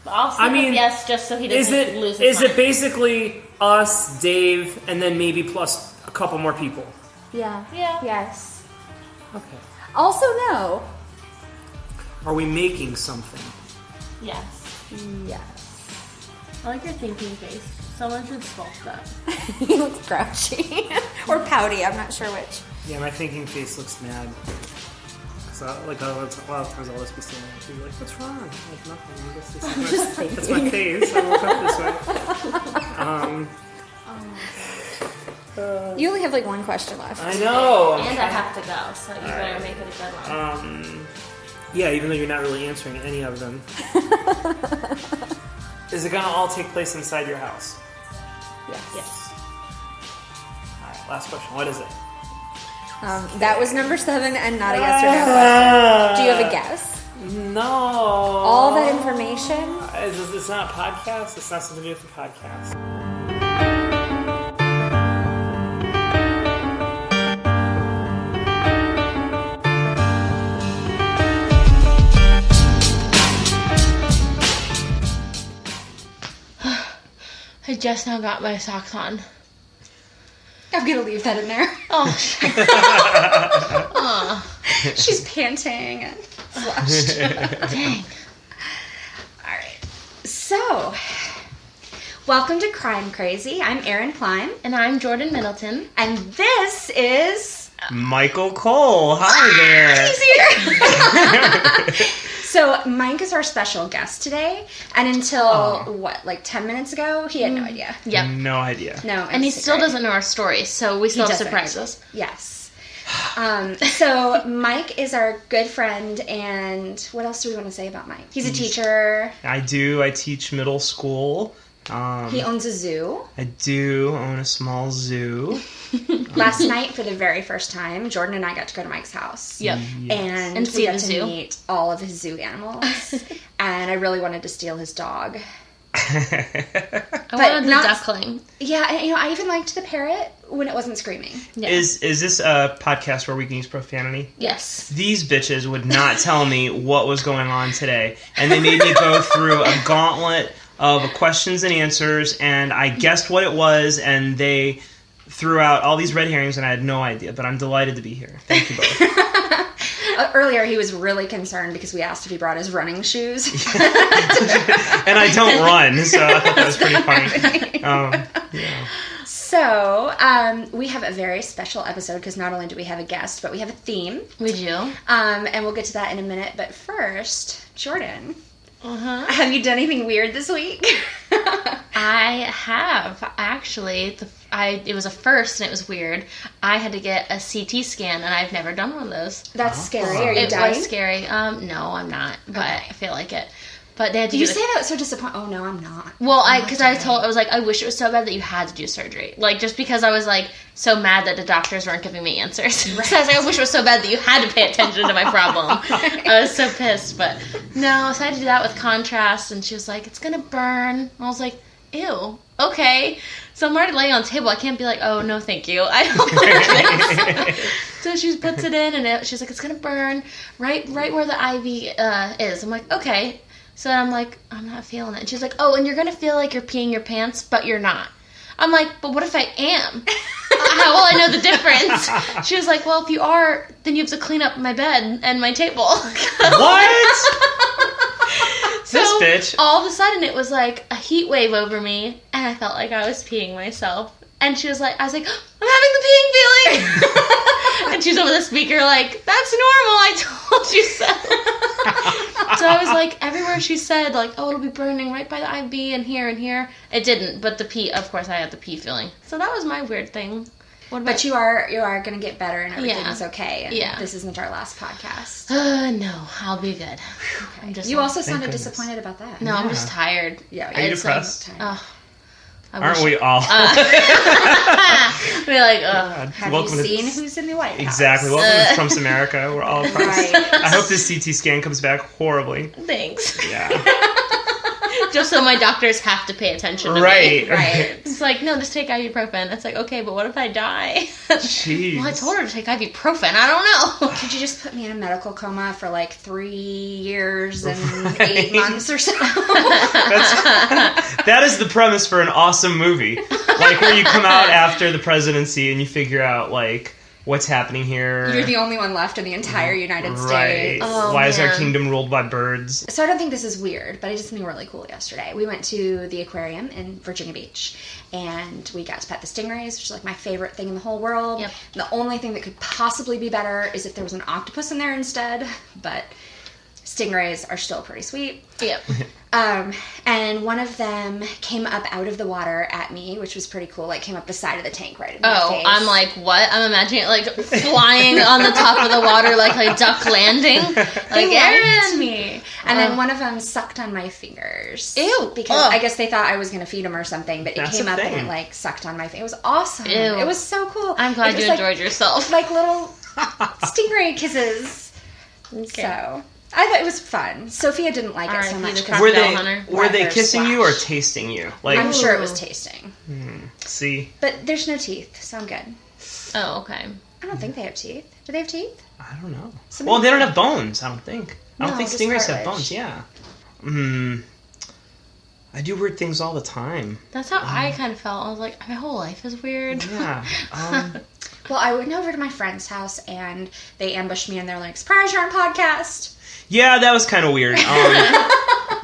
I'll say yes, just so he doesn't lose his Is mind. it basically us, Dave, and then maybe plus a couple more people? Yeah. Yes. Okay. Also, no. Are we making something? Yes. I like your thinking face. Someone should sculpt that. He looks grouchy. Or pouty, I'm not sure which. Yeah, my thinking face looks mad. A lot of times I'll just be standing there and be like, what's wrong? Like, nothing. That's my face. I woke up this way. You only have like one question left. I know. And I have to go, so you better make it a good one. Yeah, even though you're not really answering any of them. Is it going to all take place inside your house? Yes. All right, last question. What is it? That was number 7 and not a yes or no question. Do you have a guess? No. All that information? It's not a podcast. It's not something to do with the podcast. I just now got my socks on. I'm gonna leave that in there. She's panting and flushed. Dang. Alright. So, welcome to Crime Crazy. I'm Erin Klein. And I'm Jordan Middleton. And this is... Michael Cole. Hi there. He's here! So, Mike is our special guest today. And until, 10 minutes ago, he had no idea. Yep. No idea. No, and he still doesn't know our story, so we still have surprises. Yes. So Mike is our good friend, and what else do we want to say about Mike? He's a teacher. I do. I teach middle school. He owns a zoo. I do own a small zoo. Last night, for the very first time, Jordan and I got to go to Mike's house. Yep. And And we see got the to zoo. meet all of his zoo animals. And I really wanted to steal his dog. I wanted the duckling. Yeah, and I even liked the parrot when it wasn't screaming. Yeah. Is this a podcast where we can use profanity? Yes. These bitches would not tell me what was going on today. And they made me go through a gauntlet of questions and answers, and I guessed what it was, and they threw out all these red herrings, and I had no idea. But I'm delighted to be here. Thank you both. Earlier, he was really concerned because we asked if he brought his running shoes. And I don't run, so I thought that was pretty funny. Yeah. So, we have a very special episode because not only do we have a guest, but we have a theme. We do. And we'll get to that in a minute. But first, Jordan, have you done anything weird this week? I have, actually. It was a first, and it was weird. I had to get a CT scan, and I've never done one of those. That's scary. Are you It dying? was scary. No, I'm not, but I feel like it. But they had to You do say that so disappointed. Oh, no, I'm not. Well, I was like, I wish it was so bad that you had to do surgery. Like, just because I was, like, so mad that the doctors weren't giving me answers. Right. So I was like, I wish it was so bad that you had to pay attention to my problem. I was so pissed, but no, so I had to do that with contrast, and she was like, it's gonna burn. And I was like, ew, okay. So I'm already laying on the table. I can't be like, oh, no, thank you. I don't want this. So she puts it in, and she's like, it's gonna burn right where the IV is. I'm like, okay. So I'm like, I'm not feeling it. And she's like, oh, and you're going to feel like you're peeing your pants, but you're not. I'm like, but what if I am? How will I know the difference? She was like, well, if you are, then you have to clean up my bed and my table. What? So this bitch. All of a sudden, it was like a heat wave over me, and I felt like I was peeing myself. And she was like, I was like, I'm having the peeing feeling. And she's over the speaker like, that's normal, I told you so. So I was like, everywhere she said, like, oh, it'll be burning right by the IV and here and here. It didn't, but the pee, of course, I had the pee feeling. So that was my weird thing. But you are going to get better and everything's okay. And this isn't our last podcast. No, I'll be good. Okay. You also sounded disappointed about that. No, I'm just tired. Yeah. Are you depressed? Aren't we all? We're like, have you seen who's in the White House? Exactly. Welcome to Trump's America. We're all depressed. Right. I hope this CT scan comes back horribly. Thanks. Yeah. Just so my doctors have to pay attention to me. Right. It's like, no, just take ibuprofen. It's like, okay, but what if I die? Jeez. Well, I told her to take ibuprofen. I don't know. Could you just put me in a medical coma for like 3 years and 8 months or so? That is the premise for an awesome movie. Like, where you come out after the presidency and you figure out, like, what's happening here. You're the only one left in the entire United Right. States. Oh, Why is our man. kingdom ruled by birds? So I don't think this is weird, but I did something really cool yesterday. We went to the aquarium in Virginia Beach, and we got to pet the stingrays, which is like my favorite thing in the whole world. Yep. The only thing that could possibly be better is if there was an octopus in there instead, but stingrays are still pretty sweet. Yep. And one of them came up out of the water at me, which was pretty cool. Like, came up the side of the tank right in my face. I'm like, what? I'm imagining it, like, flying on the top of the water like a duck landing. Like, They liked Erin! me. And then one of them sucked on my fingers. Ew. Because Ugh. I guess they thought I was going to feed him or something, but it That's came a up and thing. it, like, sucked on my face. It was awesome. Ew. It was so cool. I'm glad It you was enjoyed yourself. Like little stingray kisses. Okay. So, I thought it was fun. Sophia didn't like it so R.I.P. much. the 'cause Were Crocodile they Hunter. were they Leather kissing you or splash. tasting you? Like, I'm sure it was Ooh. tasting. see, But there's no teeth, so I'm good. Oh, okay. I don't think they have teeth. Do they have teeth? I don't know. Somebody- Well, they don't have bones. I don't think. I don't No, think just stingrays have cartilage. bones. Yeah. I do weird things all the time. That's how I kind of felt. I was like, my whole life is weird. Yeah. Well, I went over to my friend's house and they ambushed me and they're like, surprise, you're on podcast. Yeah, that was kind of weird. I'd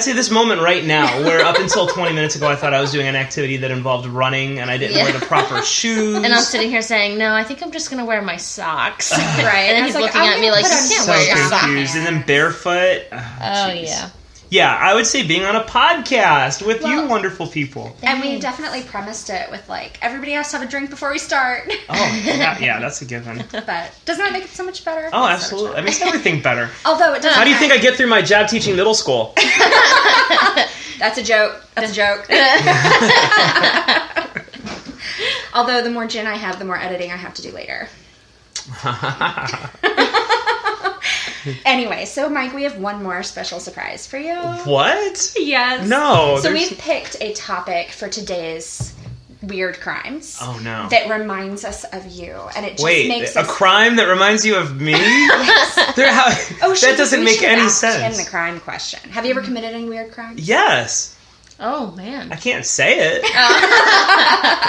say this moment right now, where up until 20 minutes ago I thought I was doing an activity that involved running and I didn't wear the proper shoes. And I'm sitting here saying, no, I think I'm just going to wear my socks. Right. And then I he's was like, looking I'm at me gonna like, put you on can't so wear your socks. confused. And then barefoot. Oh, jeez. yeah. Yeah, I would say being on a podcast with you wonderful people. And we definitely premised it with like, everybody has to have a drink before we start. Oh, yeah, that's a given. But doesn't that make it so much better? Oh, absolutely. It makes everything better. Although it doesn't. How do you think I get through my job teaching middle school? That's a joke. That's a joke. Although the more gin I have, the more editing I have to do later. Anyway, so Mike, we have one more special surprise for you. What? Yes. No. So there's- we've picked a topic for today's weird crimes. Oh, no. That reminds us of you, and it just Wait, makes a us. crime that reminds you of me? That doesn't make any Him sense. the crime question. Have you ever committed any weird crimes? Yes. Oh, man. I can't say it.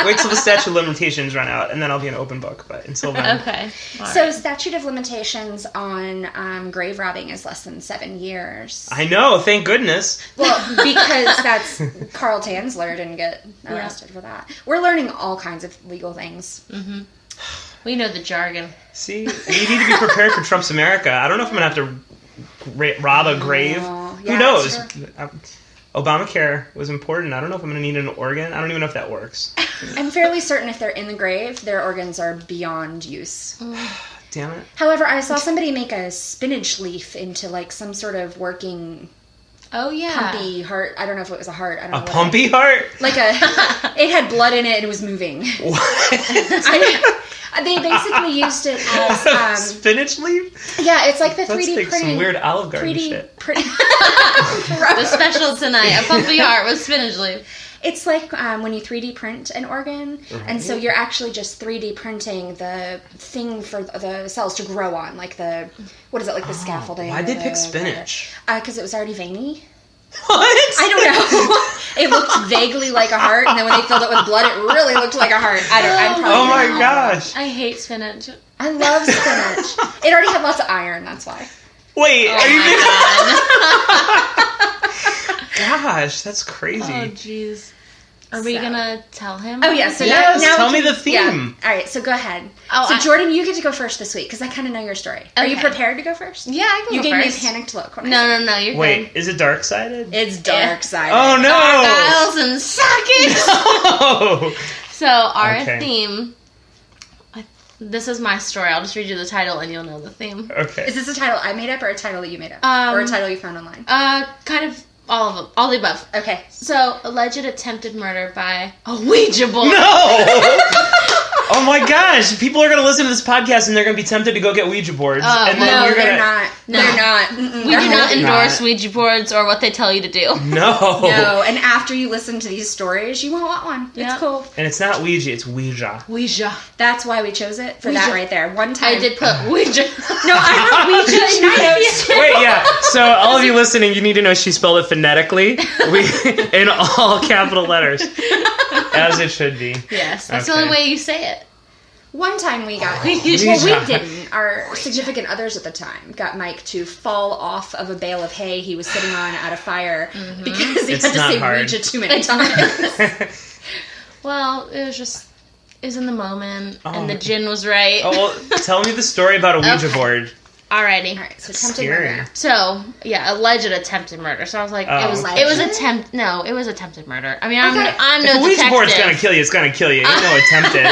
Wait till the statute of limitations run out, and then I'll be an open book. But until then, Okay. All So right. statute of limitations on grave robbing is less than 7 years. I know. Thank goodness. Well, because that's Carl Tanzler didn't get arrested for that. We're learning all kinds of legal things. We know the jargon. See, you need to be prepared for Trump's America. I don't know if I'm gonna have to rob a grave. Oh, Who yeah, knows? sure. Obamacare was important. I don't know if I'm gonna need an organ. I don't even know if that works. I'm fairly certain if they're in the grave, their organs are beyond use. Damn it. However, I saw somebody make a spinach leaf into like some sort of working Oh, yeah. pumpy heart. I don't know if it was a heart. I don't A know. pumpy heart? Like it had blood in it and it was moving. What? They basically used it as Spinach leaf? yeah, it's like the 3D That's like printing. some weird Olive Garden 3D shit. The special tonight, a pumpy heart with spinach leaf. It's like when you 3D print an organ, and so you're actually just 3D printing the thing for the cells to grow on, like the the scaffolding. Why'd they pick spinach? Because it was already veiny. What? I don't know. It looked vaguely like a heart, and then when they filled it with blood, it really looked like a heart. I'm probably Oh my wrong. gosh. I hate spinach. I love spinach. It already had lots of iron. That's why. Wait, Oh are you my Gosh, that's crazy. god. Oh, jeez. Are we So. gonna tell him? Oh yeah. So Yes, now tell we me can- the theme. Yeah. All right. So go ahead. Oh, So I- Jordan, you get to go first this week because I kind of know your story. Are you Okay. prepared to go first? Yeah, I can You go gave first. me a panicked look. when I said No, you're Wait, good. is it dark sided? It's dark side. Oh no! Gargoyles and sockets! Oh! So, our Okay. theme... This is my story. I'll just read you the title and you'll know the theme. Okay. Is this a title I made up or a title that you made up? Or a title you found online? Kind of all of them. All the above. Okay. So, alleged attempted murder by a Ouija board. No! Oh my gosh! People are going to listen to this podcast and they're going to be tempted to go get Ouija boards. And then No, you're they're gonna... not. No. They're not. We do not endorse not. Ouija boards or what they tell you to do. No. No, and after you listen to these stories, you won't want one. Yeah. It's cool. And it's not Ouija, it's Ouija. Ouija. That's why we chose it for that Ouija. right there. One time. I did put Ouija. No, I wrote Ouija in my notes. Wait, yeah. So all of you listening, you need to know she spelled it phonetically, in all capital letters, as it should be. Yes, that's Okay. the only way you say it. One time we got, Ouija. well, we didn't. Our significant others at the time got Mike to fall off of a bale of hay he was sitting on at a fire because he It's had to not say hard. Ouija too many times. Well, it was in the moment, Oh. and the gin was right. Oh, well, tell me the story about a Ouija Okay. board. Alrighty. All right, so attempted Scary. murder. So, yeah, alleged attempted murder. So I was like, Oh, it was okay. it was attempted murder. I mean, I'm If no a Ouija detective. board's gonna kill you, it's gonna kill you. Ain't no attempted.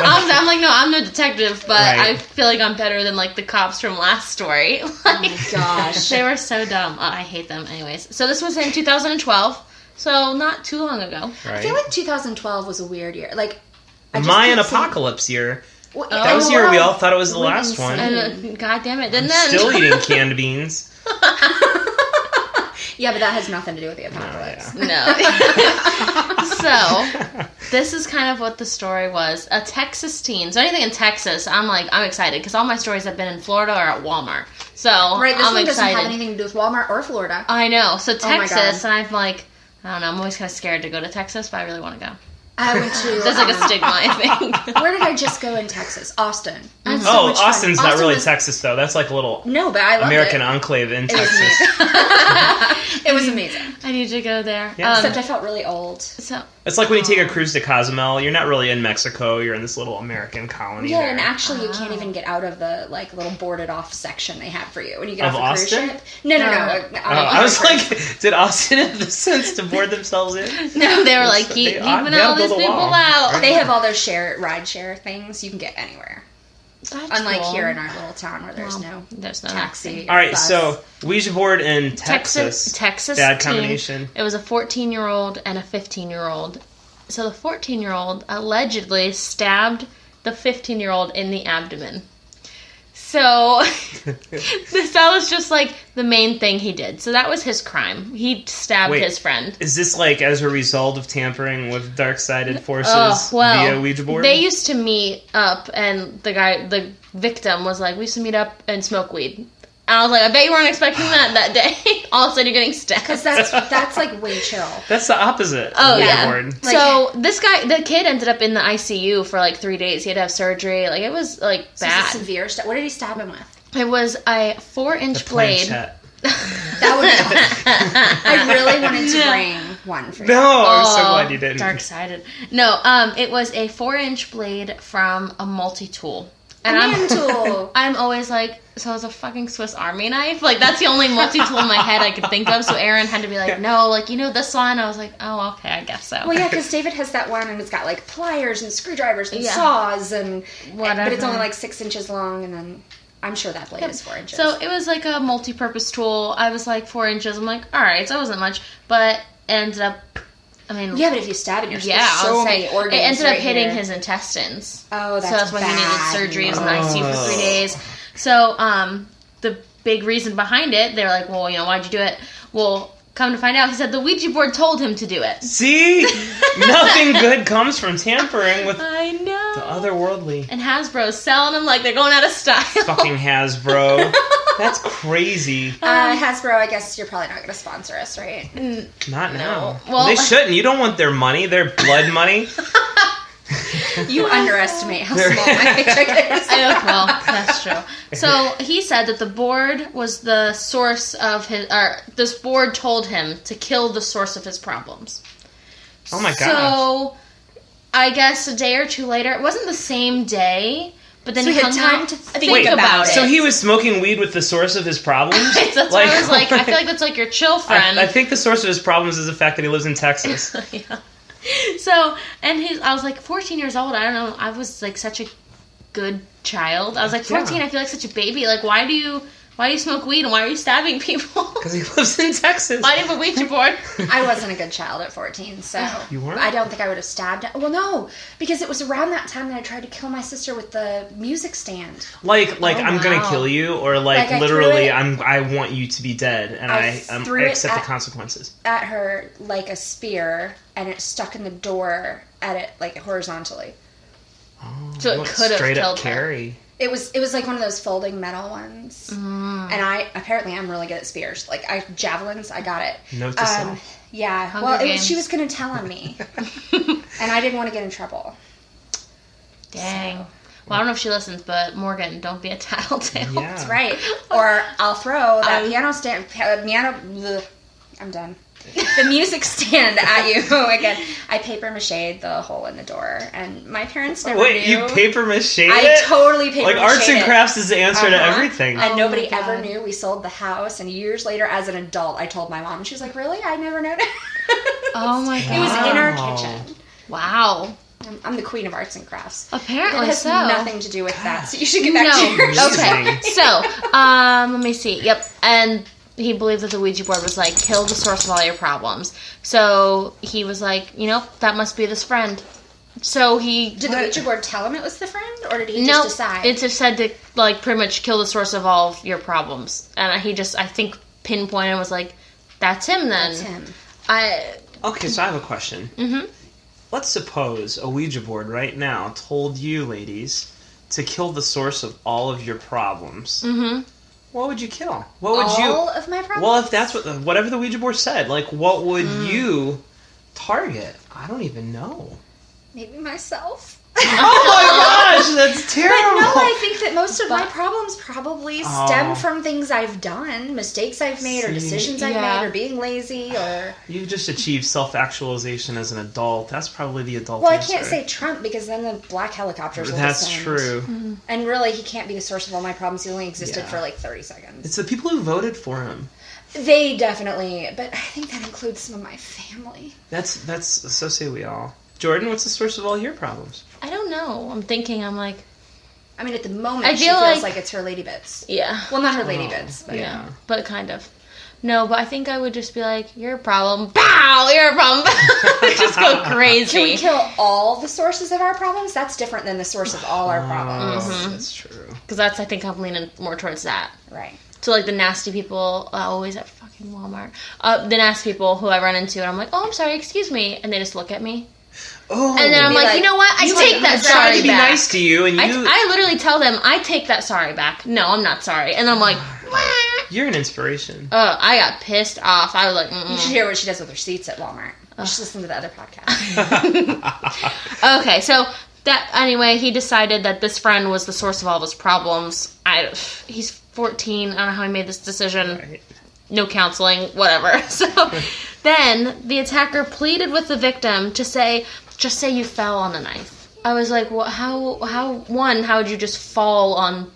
I'm like, no, I'm no detective, but Right. I feel like I'm better than like the cops from last story. Oh my gosh. They were so dumb. Oh, I hate them. Anyways, so this was in 2012, so not too long ago. I feel like 2012 was a weird year. Like, I just Mayan keep saying- apocalypse year. Well, That was the year we all thought it was the last one. And God damn it, didn't then? Still eating canned beans. Yeah, but that has nothing to do with the apocalypse. No. So, this is kind of what the story was. A Texas teen. So anything in Texas, I'm excited because all my stories have been in Florida or at Walmart. So Right, this I'm one doesn't excited. have anything to do with Walmart or Florida. I know. So Oh my Texas, God. and I'm like, I don't know. I'm always kind of scared to go to Texas, but I really want to go. I went to... There's like a stigma, I think. where did I just go in Texas? Austin. I had so Oh, much fun. Austin's not Austin really was- Texas, though. That's like a little No, but I loved American it. enclave in It was Texas. amazing. It was amazing. I need to go there. Yeah. Except I felt really old. So It's like when you take a cruise to Cozumel. You're not really in Mexico. You're in this little American colony. Yeah, there. and actually you can't even get out of the like little boarded off section they have for you when you get Of off the Austin? cruise ship. No. I was like, did Austin have the sense to board themselves in? no, they were like, They keep ought- leaving they ought all to these build a people wall. out. They have all those ride share things. You can get anywhere. That's Unlike cool. here in our little town where there's no There's no taxi. All right, bus. so Ouija board in Texas. Texas Bad teen. combination. It was a 14-year-old and a 15-year-old. So the 14-year-old allegedly stabbed the 15-year-old in the abdomen. So that was just like the main thing he did. So that was his crime. He stabbed Wait. his friend. Is this like as a result of tampering with dark-sided forces via Ouija board? They used to meet up, and the victim was like, we used to meet up and smoke weed. And I was like, I bet you weren't expecting that day. All of a sudden you're getting stabbed. Because that's like way chill. That's the opposite. Oh, of Ouija yeah. board. So this guy, the kid ended up in the ICU for like 3 days. He had to have surgery. Like, it was like So bad. it's a severe stuff. What did he stab him with? It was a 4-inch blade. Planchette. That would. I really wanted to bring one for you. No, I'm so glad you didn't. Dark-sided. No, it was a 4-inch blade from a multi-tool. And Man tool. I'm always like, so it's a fucking Swiss Army knife? Like, that's the only multi-tool in my head I could think of. So Aaron had to be like, no, like, you know this one? I was like, oh, okay, I guess so. Well, yeah, because David has that one, and it's got like pliers and screwdrivers and Yeah. saws, and Whatever. but it's only like 6 inches long, and then I'm sure that blade is 4 inches. So it was like a multi-purpose tool. I was like 4 inches. I'm like, all right, so it wasn't much, but it ended up. I mean, yeah, but if you stab it, you're yeah, I so would many say organs. it ended up right hitting here. his intestines. Oh, that's so that's why he needed bad. surgery. He was in the ICU for 3 days. So the big reason behind it, they were like, well, you know, why'd you do it? Well, come to find out, he said the Ouija board told him to do it. See? Nothing good comes from tampering with I know. the otherworldly. And Hasbro's selling them like they're going out of style. Fucking Hasbro. That's crazy. Hasbro, I guess you're probably not going to sponsor us, right? Not now. Well- they shouldn't. You don't want their money, their blood money. You underestimate how small my paycheck is. Well, that's true. So he said that the board was the source of his, or this board told him to kill the source of his problems. Oh my gosh. So I guess a day or two later, it wasn't the same day, but then So he he had hung time out to to think think about it. So he was smoking weed with the source of his problems? That's why I was like, I feel like that's like your chill friend. I think the source of his problems is the fact that he lives in Texas. Yeah. So, and I was like 14 years old. I don't know. I was like such a good child. I was like 14. Yeah. I feel like such a baby. Like, why do you Why do you smoke weed and why are you stabbing people? Because he lives in Texas. Why do you have a Ouija board? I wasn't a good child at 14, so You weren't? I don't think I would have stabbed. Well, no, because it was around that time that I tried to kill my sister with the music stand. Like I'm gonna wow. kill you, or like I threw literally, it- I want you to be dead, and I threw it accept the at- consequences. At her like a spear, and it stuck in the door at it like horizontally. Oh, So it you went could have straight up killed her. carry. It was like one of those folding metal ones, and I apparently I'm really good at spears. Like javelins, I got it. Note to self. Yeah. Hunger well, Games. she was going to tell on me, and I didn't want to get in trouble. Dang. Well, I don't know if she listens, but Morgan, don't be a tattletale. Yeah. That's right. Or I'll throw that piano stand. Bleh, I'm done. The music stand at you again. I paper maché'd the hole in the door, and my parents never Wait, knew. you paper mache I it? towally paper Like arts and it. crafts is the answer to Uh-huh. everything. And Oh nobody my ever God. knew we sold the house. And years later, as an adult, I told my mom, and she was like, "Really? I never noticed." Oh my It was in our Wow. kitchen. Wow. I'm the queen of arts and crafts. It Apparently has so. nothing to do with that. So you should get back to No. yours. Okay. So, let me see. Yep. And he believed that the Ouija board was like, kill the source of all your problems. So he was like, that must be this friend. So he Did the Ouija board tell him it was the friend, or did he no, just decide? it just said to like pretty much kill the source of all of your problems. And he just, I think, pinpointed and was like, that's him then. That's him. Okay, so I have a question. Mhm. Let's suppose a Ouija board right now told you, ladies, to kill the source of all of your problems. Mhm. What would you kill? What would All of my problems? Well, if that's whatever the Ouija board said, like, what would you target? I don't even know. Maybe myself. Oh my gosh, that's terrible. But no, I think that most of my problems probably stem Oh. from things I've done, mistakes I've made, or See, decisions I've yeah. made, or being lazy, or... You just achieved self-actualization as an adult. That's probably the adult Well, I answer. can't say Trump, because then the black helicopters will That's descend. true. And really, he can't be the source of all my problems. He only existed Yeah. for like 30 seconds. It's the people who voted for him. They definitely... But I think that includes some of my family. That's so say we all. Jordan, what's the source of all your problems? I don't know. I'm thinking, I'm like, I mean, at the moment, I she feel feels like- like it's her lady bits. yeah. Well, not her lady bits, but... Yeah, but kind of. No, but I think I would just be like, you're a problem. Pow! You're a problem. Just go crazy. Can we kill all the sources of our problems? That's different than the source of all our problems. That's true. Because that's, I think I'm leaning more towards that. Right. So, like, the nasty people, always at fucking Walmart. The nasty people who I run into, and I'm like, oh, I'm sorry, excuse me. And they just look at me. Oh, And then I'm Be like, like, you know what? I you take that like- I tried sorry to be back. nice to you, and you I literally tell them, I take that sorry back. No, I'm not sorry. And I'm like, you're an inspiration. I got pissed off. I was like, You should hear what she does with her seats at Walmart. You should listen to the other podcast. Okay, so that anyway, he decided that this friend was the source of all of his problems. He's 14. I don't know how he made this decision. Right. No counseling, whatever. So then the attacker pleaded with the victim to say, just say you fell on the knife. I was like, well, how would you just fall on...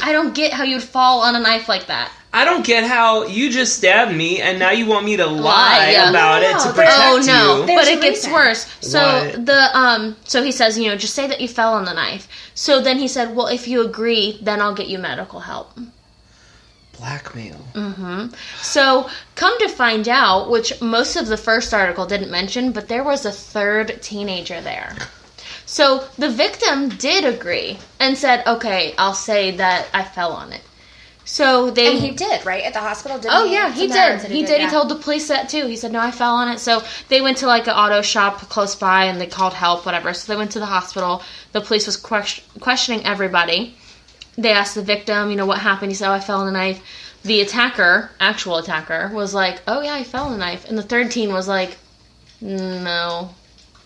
I don't get how you'd fall on a knife like that. I don't get how you just stabbed me, and now you want me to lie yeah. about it No, to no, protect Oh no! you. There's But a it gets reason. worse. So What? so he says, just say that you fell on the knife. So then he said, well, if you agree, then I'll get you medical help. Blackmail. So come to find out, which most of the first article didn't mention, but there was a third teenager there. So the victim did agree and said, okay, I'll say that I fell on it. So they... And he did, right? At the hospital, didn't Oh he? yeah, he Sometimes did. He did. yeah. He told the police that too. He said, "No, I fell on it." So they went to like an auto shop close by, and they called help, whatever. So they went to the hospital. The police was questioning everybody. They asked the victim, what happened. He said, "Oh, I fell on the knife." The actual attacker, was like, "Oh yeah, I fell on the knife." And the third teen was like, "No."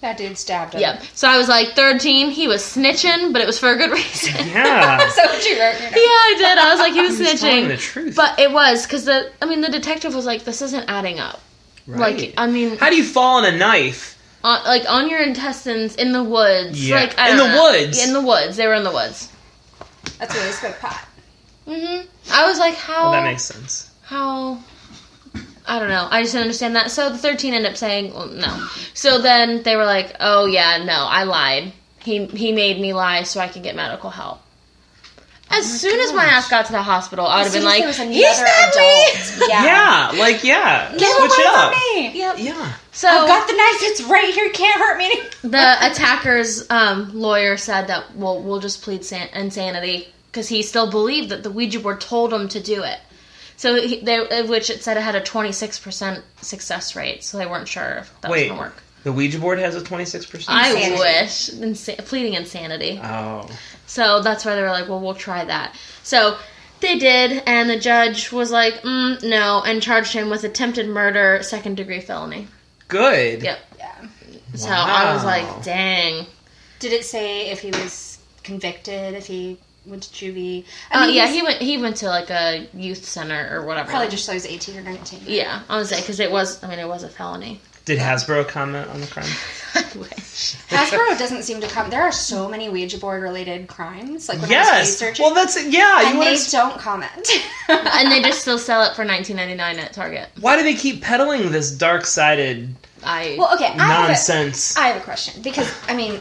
That dude stabbed him. Yep. So I was like, third teen, he was snitching, but it was for a good reason. Yeah. So what you wrote in your notes. Yeah, I did. I was like, he was He's telling snitching. the truth. But it was, because the detective was like, this isn't adding up. Right. Like, I mean, How do you fall on a knife? on your intestines in the woods. Yeah. Like, I In don't the know. woods? Yeah, in the woods. They were in the woods. That's where they smoke pot. I was like, how? Well, that makes sense. How? I don't know. I just didn't understand that. So the 13 ended up saying, well, no. So then they were like, oh yeah, no, I lied. He made me lie so I could get medical help. As soon as my ass got to the hospital, I would have been like, there was he another stabbed me! adult. Yeah. Switch it up. Yep. Yeah. So I've got the knife. It's right here. Can't hurt me. the attacker's lawyer said that, well, we'll just plead insanity because he still believed that the Ouija board told him to do it. So, which it said it had a 26% success rate, so they weren't sure if that was going to work. The Ouija board has a 26%? I wish. Pleading insanity. Oh. So that's why they were like, well, we'll try that. So they did, and the judge was like, no, and charged him with attempted murder, 2nd-degree felony. Good. Yep. Yeah. So I was like, dang. Did it say if he was convicted, if he went to juvie? I mean, Yeah, he went to like a youth center or whatever. Probably just so he was 18 or 19. Right? Yeah, I was like, because it was a felony. Did Hasbro comment on the crime? I wish. Hasbro doesn't seem to come. There are so many Ouija board related crimes. Like when I was researching. Well, that's yeah. And they don't comment. And they just still sell it for $19.99 at Target. Why do they keep peddling this dark-sided nonsense? I have a question because I mean,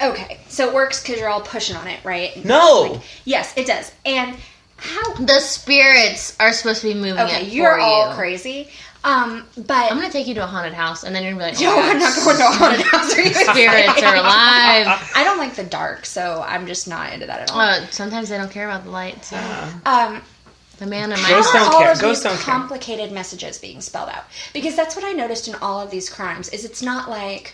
okay, so it works because you're all pushing on it, right? No. Like, yes, it does. And how the spirits are supposed to be moving it for you. You're all crazy. But I'm gonna take you to a haunted house, and then you're gonna be like, "No, I'm not going to a haunted house." Spirits are alive. I don't like the dark, so I'm just not into that at all. Sometimes they don't care about the light. So. The man in my Ghosts how don't are care. all of Ghosts these don't care. complicated messages being spelled out? Because that's what I noticed in all of these crimes. Is it's not like.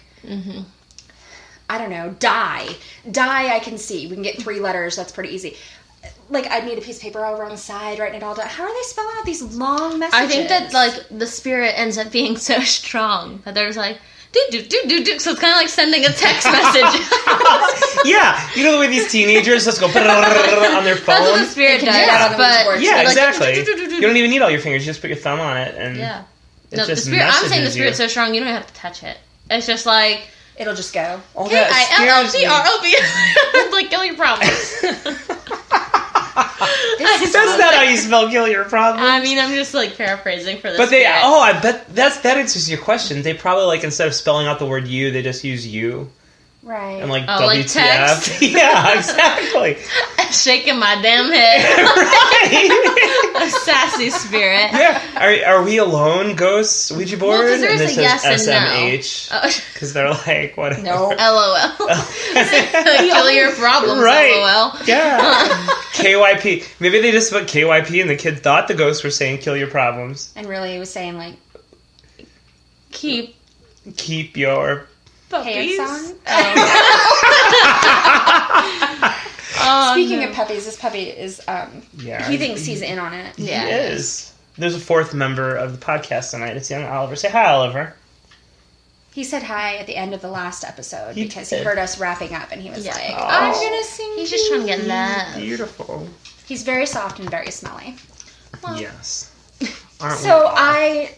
I don't know, die. Die, I can see. We can get 3 letters. That's pretty easy. Like, I'd need a piece of paper over on the side, writing it all down. How are they spelling out these long messages? I think that, like, the spirit ends up being so strong that there's like, do. So it's kind of like sending a text message. Yeah. You know the way these teenagers just go on their phone? That's what the spirit does. But yeah, like, exactly. You don't even need all your fingers. You just put your thumb on it and yeah. it No, just the spirit, I'm saying the messages spirit's you. so strong you don't have to touch it. It's just like, it'll just go. Oh, that scares me. K-I-L-L-P-R-O-B. Like, kill your problems. That's not how you spell kill your problems. I mean, I'm just like paraphrasing for this. But I bet that answers your question. They probably, like, instead of spelling out the word you, they just use you. Right. And like Oh, WTF. like text? Yeah, exactly. Shaking my damn head. Right. A sassy spirit. Yeah. Are we alone, ghosts, Ouija board? Well, 'cause there's and a this yes says and no. SMH. Because they're like, whatever. No. LOL. Kill your problems, Right. LOL. Yeah. KYP. Maybe they just put KYP and the kid thought the ghosts were saying kill your problems. And really, it was saying, like, Keep your puppies. pants on. Oh, Speaking of puppies, this puppy is, Yeah. he thinks he's in on it. Yeah. He is. There's a 4th member of the podcast tonight. It's young Oliver. Say hi, Oliver. He said hi at the end of the last episode He because did. he heard us wrapping up and he was Yeah. like, Oh. I'm gonna sing. He's just trying to get love. Beautiful. He's very soft and very smelly. Yes. Aren't we So all? I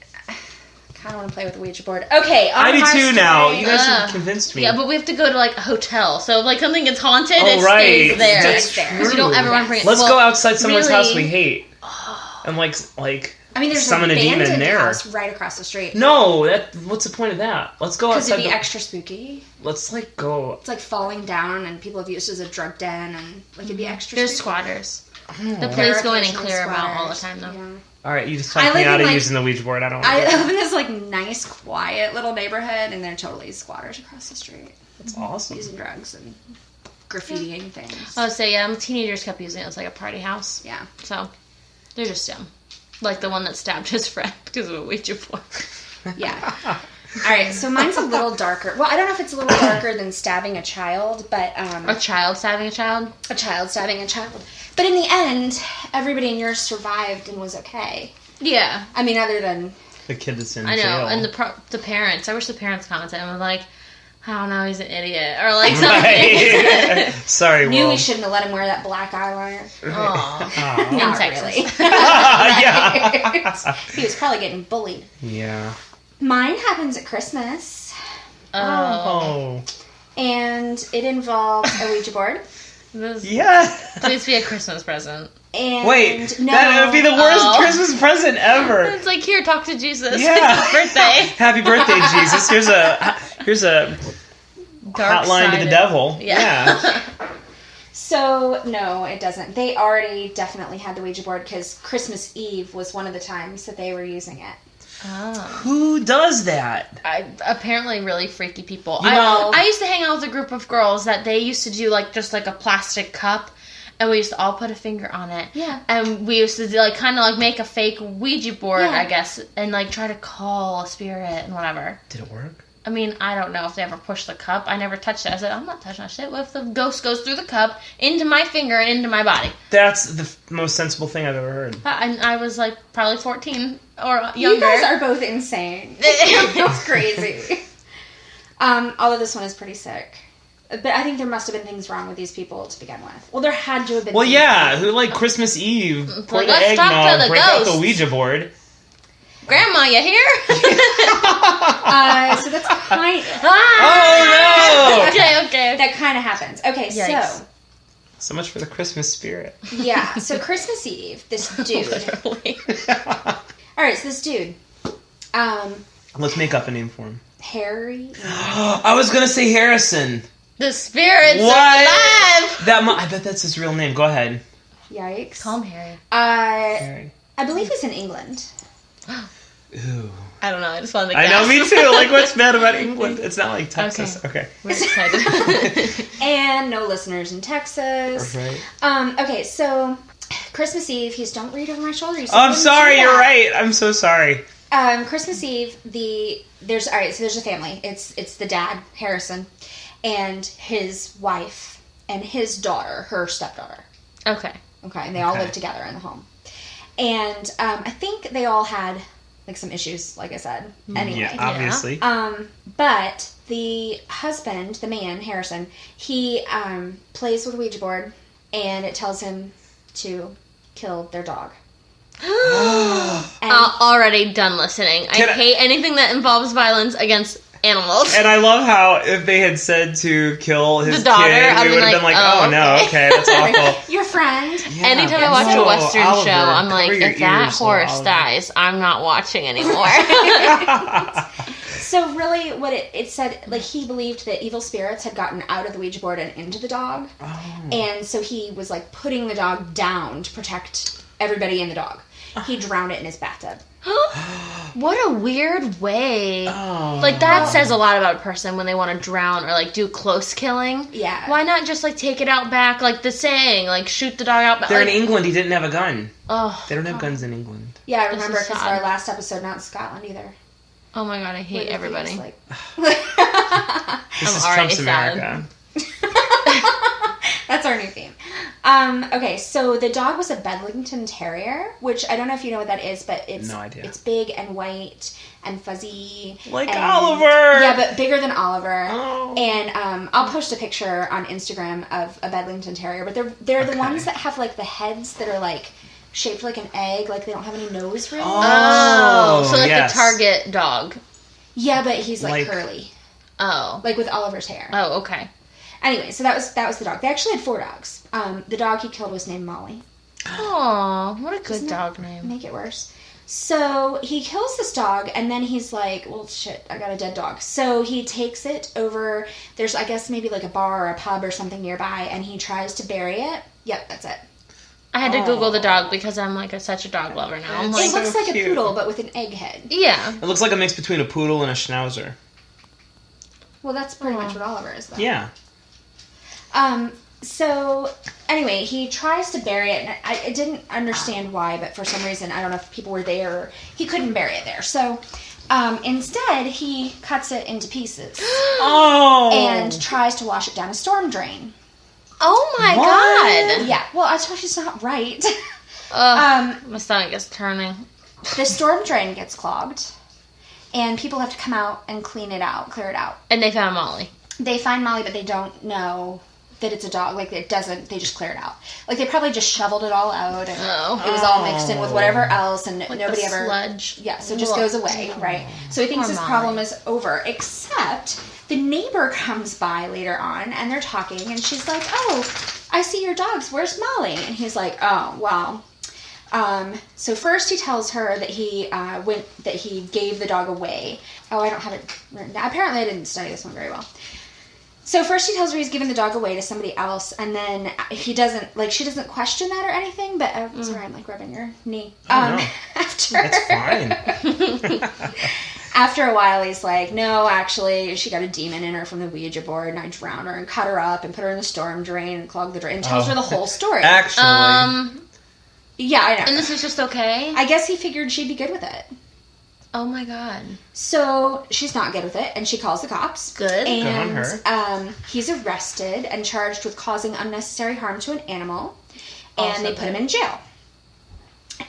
kind of want to play with the Ouija board. Okay, I do my too story- now. You guys Ugh. have convinced me. Yeah, but we have to go to like a hotel. So if like something gets haunted, Oh, it right. stays there. That's There. Because we don't ever want to bring it. Let's well, go outside someone's really- house we hate. And like I mean, there's summon an a demon abandoned there. house right across the street. No, what's the point of that? Let's go Because outside. it'd be extra spooky. Let's like go. It's like falling down, and people have used it as a drug den, and like it'd be extra. There's spooky. squatters. The There police are go in and occasionally clear them out all the squatters. time, though. Yeah. All right, you just I talked me live out in, of like- using the Ouija board. I don't want I to do live that. in this like nice, quiet little neighborhood, and they're totally squatters across the street That's awesome. using drugs and graffitiing things. Oh, so yeah, teenagers kept using it as like a party house. Yeah. So they're just dumb. Like the one that stabbed his friend because of a Ouija board. Yeah. All right, so mine's a little darker. Well, I don't know if it's a little darker than stabbing a child, but A child stabbing a child? a child stabbing a child. But in the end, everybody in yours survived and was okay. Yeah. I mean, other than The kid that's in I know. jail. And the parents, I wish the parents commented and were like, I don't know, he's an idiot. Or like something. Right. Sorry, knew Will. we shouldn't have let him wear that black eyeliner. Aw. Aw. Not Texas. really. Yeah. He was probably getting bullied. Yeah. Mine happens at Christmas, Oh. Oh. and it involves a Ouija board. This, Yeah. Please be a Christmas present. And Wait, no, that would be the worst Oh. Christmas present ever. It's like, here, talk to Jesus. Yeah. It's his birthday. Happy birthday, Jesus. Here's a Dark hotline to the sided. devil. Yeah. So, no, it doesn't. They already definitely had the Ouija board because Christmas Eve was one of the times that they were using it. Oh. Who does that? Apparently really freaky people. You know- I used to hang out with a group of girls that they used to do just a plastic cup, and we used to all put a finger on it. Yeah. And we used to kind of make a fake Ouija board, Yeah. I guess, and try to call a spirit and whatever. Did it work? I mean, I don't know if they ever pushed the cup. I never touched it. I said, I'm not touching that shit. What if the ghost goes through the cup into my finger and into my body? That's the most sensible thing I've ever heard. I was probably 14 or younger. You guys are both insane. That's crazy. Although this one is pretty sick. But I think there must have been things wrong with these people to begin with. Well, there had to have been. Well, things yeah. wrong. Who Christmas Eve, pour the let's talk to eggnog, the break out the ghosts. Ouija board. Grandma, you here? So that's kind. Oh, no! Okay. That kind of happens. Okay, Yikes. So much for the Christmas spirit. Yeah. So Christmas Eve, this dude. Literally. All right, so this dude, Let's make up a name for him. Harry. I was going to say Harrison. The spirits What? are alive! I bet that's his real name. Go ahead. Yikes. Call him Harry. Harry. I believe he's in England. Ooh. I don't know. I just wanted to I know, guess. me too. What's bad about England? It's not like Texas. Okay. We're excited. And no listeners in Texas. Right. Okay, so Christmas Eve, don't read over my shoulder. You I'm said sorry. do You're that. right. I'm so sorry. Christmas Eve, there's a family. It's the dad, Harrison, and his wife and his daughter, her stepdaughter. Okay. Okay, and they all Okay. live together in the home. And I think they all had some issues, like I said. Anyway. Yeah, obviously. But the husband, the man, Harrison, he plays with a Ouija board, and it tells him to kill their dog. And Already done listening. I Can I- hate anything that involves violence against animals. And I love how if they had said to kill his The daughter, kid, I'd we be would have like, been like, oh, oh no, okay, that's awful. your friend. Yeah, Anytime I but watch a no, Western Oliver, show, I'm like, cover your if that ears, horse Oliver. dies, I'm not watching anymore. So really, what it said, he believed that evil spirits had gotten out of the Ouija board and into the dog, and so he was putting the dog down to protect everybody and the dog. He drowned it in his bathtub. What a weird way. Oh. That says a lot about a person when they want to drown or do close killing. Yeah. Why not just take it out back, the saying, shoot the dog out back? They're in England. He didn't have a gun. Oh, They don't have guns in England. Yeah, I This remember is because sad. our last episode, not in Scotland either. oh my god, I hate everybody. This I'm is already Trump's sad. America. That's our new theme. Okay, so the dog was a Bedlington Terrier, which I don't know if you know what that is, but it's No idea. It's big and white and fuzzy. Like and- Oliver! Yeah, but bigger than Oliver. Oh. And I'll post a picture on Instagram of a Bedlington Terrier, but they're the Okay. ones that have the heads that are shaped like an egg, they don't have any nose really. Oh, so yes. the target dog. Yeah, but he's Like- curly, Oh. with Oliver's hair. Oh, okay. Anyway, so that was the dog. They actually had 4 dogs. The dog he killed was named Molly. Oh, what a good dog name. Make it worse. So he kills this dog, and then he's like, well, shit, I got a dead dog. So he takes it over, there's, I guess, maybe a bar or a pub or something nearby, and he tries to bury it. Yep, that's it. I had to Google the dog because I'm such a dog lover now. I'm It looks like cute. a poodle, but with an egg head. yeah. It looks like a mix between a poodle and a schnauzer. Well, that's pretty much what Oliver is, though. Yeah. So, anyway, he tries to bury it, and I didn't understand why, but for some reason, I don't know if people were there, or he couldn't bury it there. So, instead, he cuts it into pieces Oh! and tries to wash it down a storm drain. Oh my What? god. Yeah, well, I told you it's not right. My stomach is turning. The storm drain gets clogged, and people have to come out and clear it out. And they found Molly. They find Molly, but they don't know that it's a dog. It doesn't, they just clear it out. They probably just shoveled it all out, and it was all mixed in with whatever else, and nobody the ever... sludge. Yeah, so it just goes away, right? So he thinks Poor this Molly. problem is over, except the neighbor comes by later on, and they're talking, and she's like, oh, I see your dogs, where's Molly? And he's like, oh, wow. So first he tells her that he gave the dog away. Oh, I don't have it written down. Apparently I didn't study this one very well. So first she tells her he's giving the dog away to somebody else, and then he doesn't, like, she doesn't question that or anything, but, sorry, I'm, like, rubbing your knee. No. After... That's fine. After a while, he's like, no, actually, she got a demon in her from the Ouija board, and I drowned her and cut her up and put her in the storm drain and clogged the drain, and tells her the whole story. Actually. Yeah, I know. And this is just okay? I guess he figured she'd be good with it. Oh my god. So she's not good with it, and she calls the cops. Good. And Good on her. He's arrested and charged with causing unnecessary harm to an animal, and Also they put him good. in jail.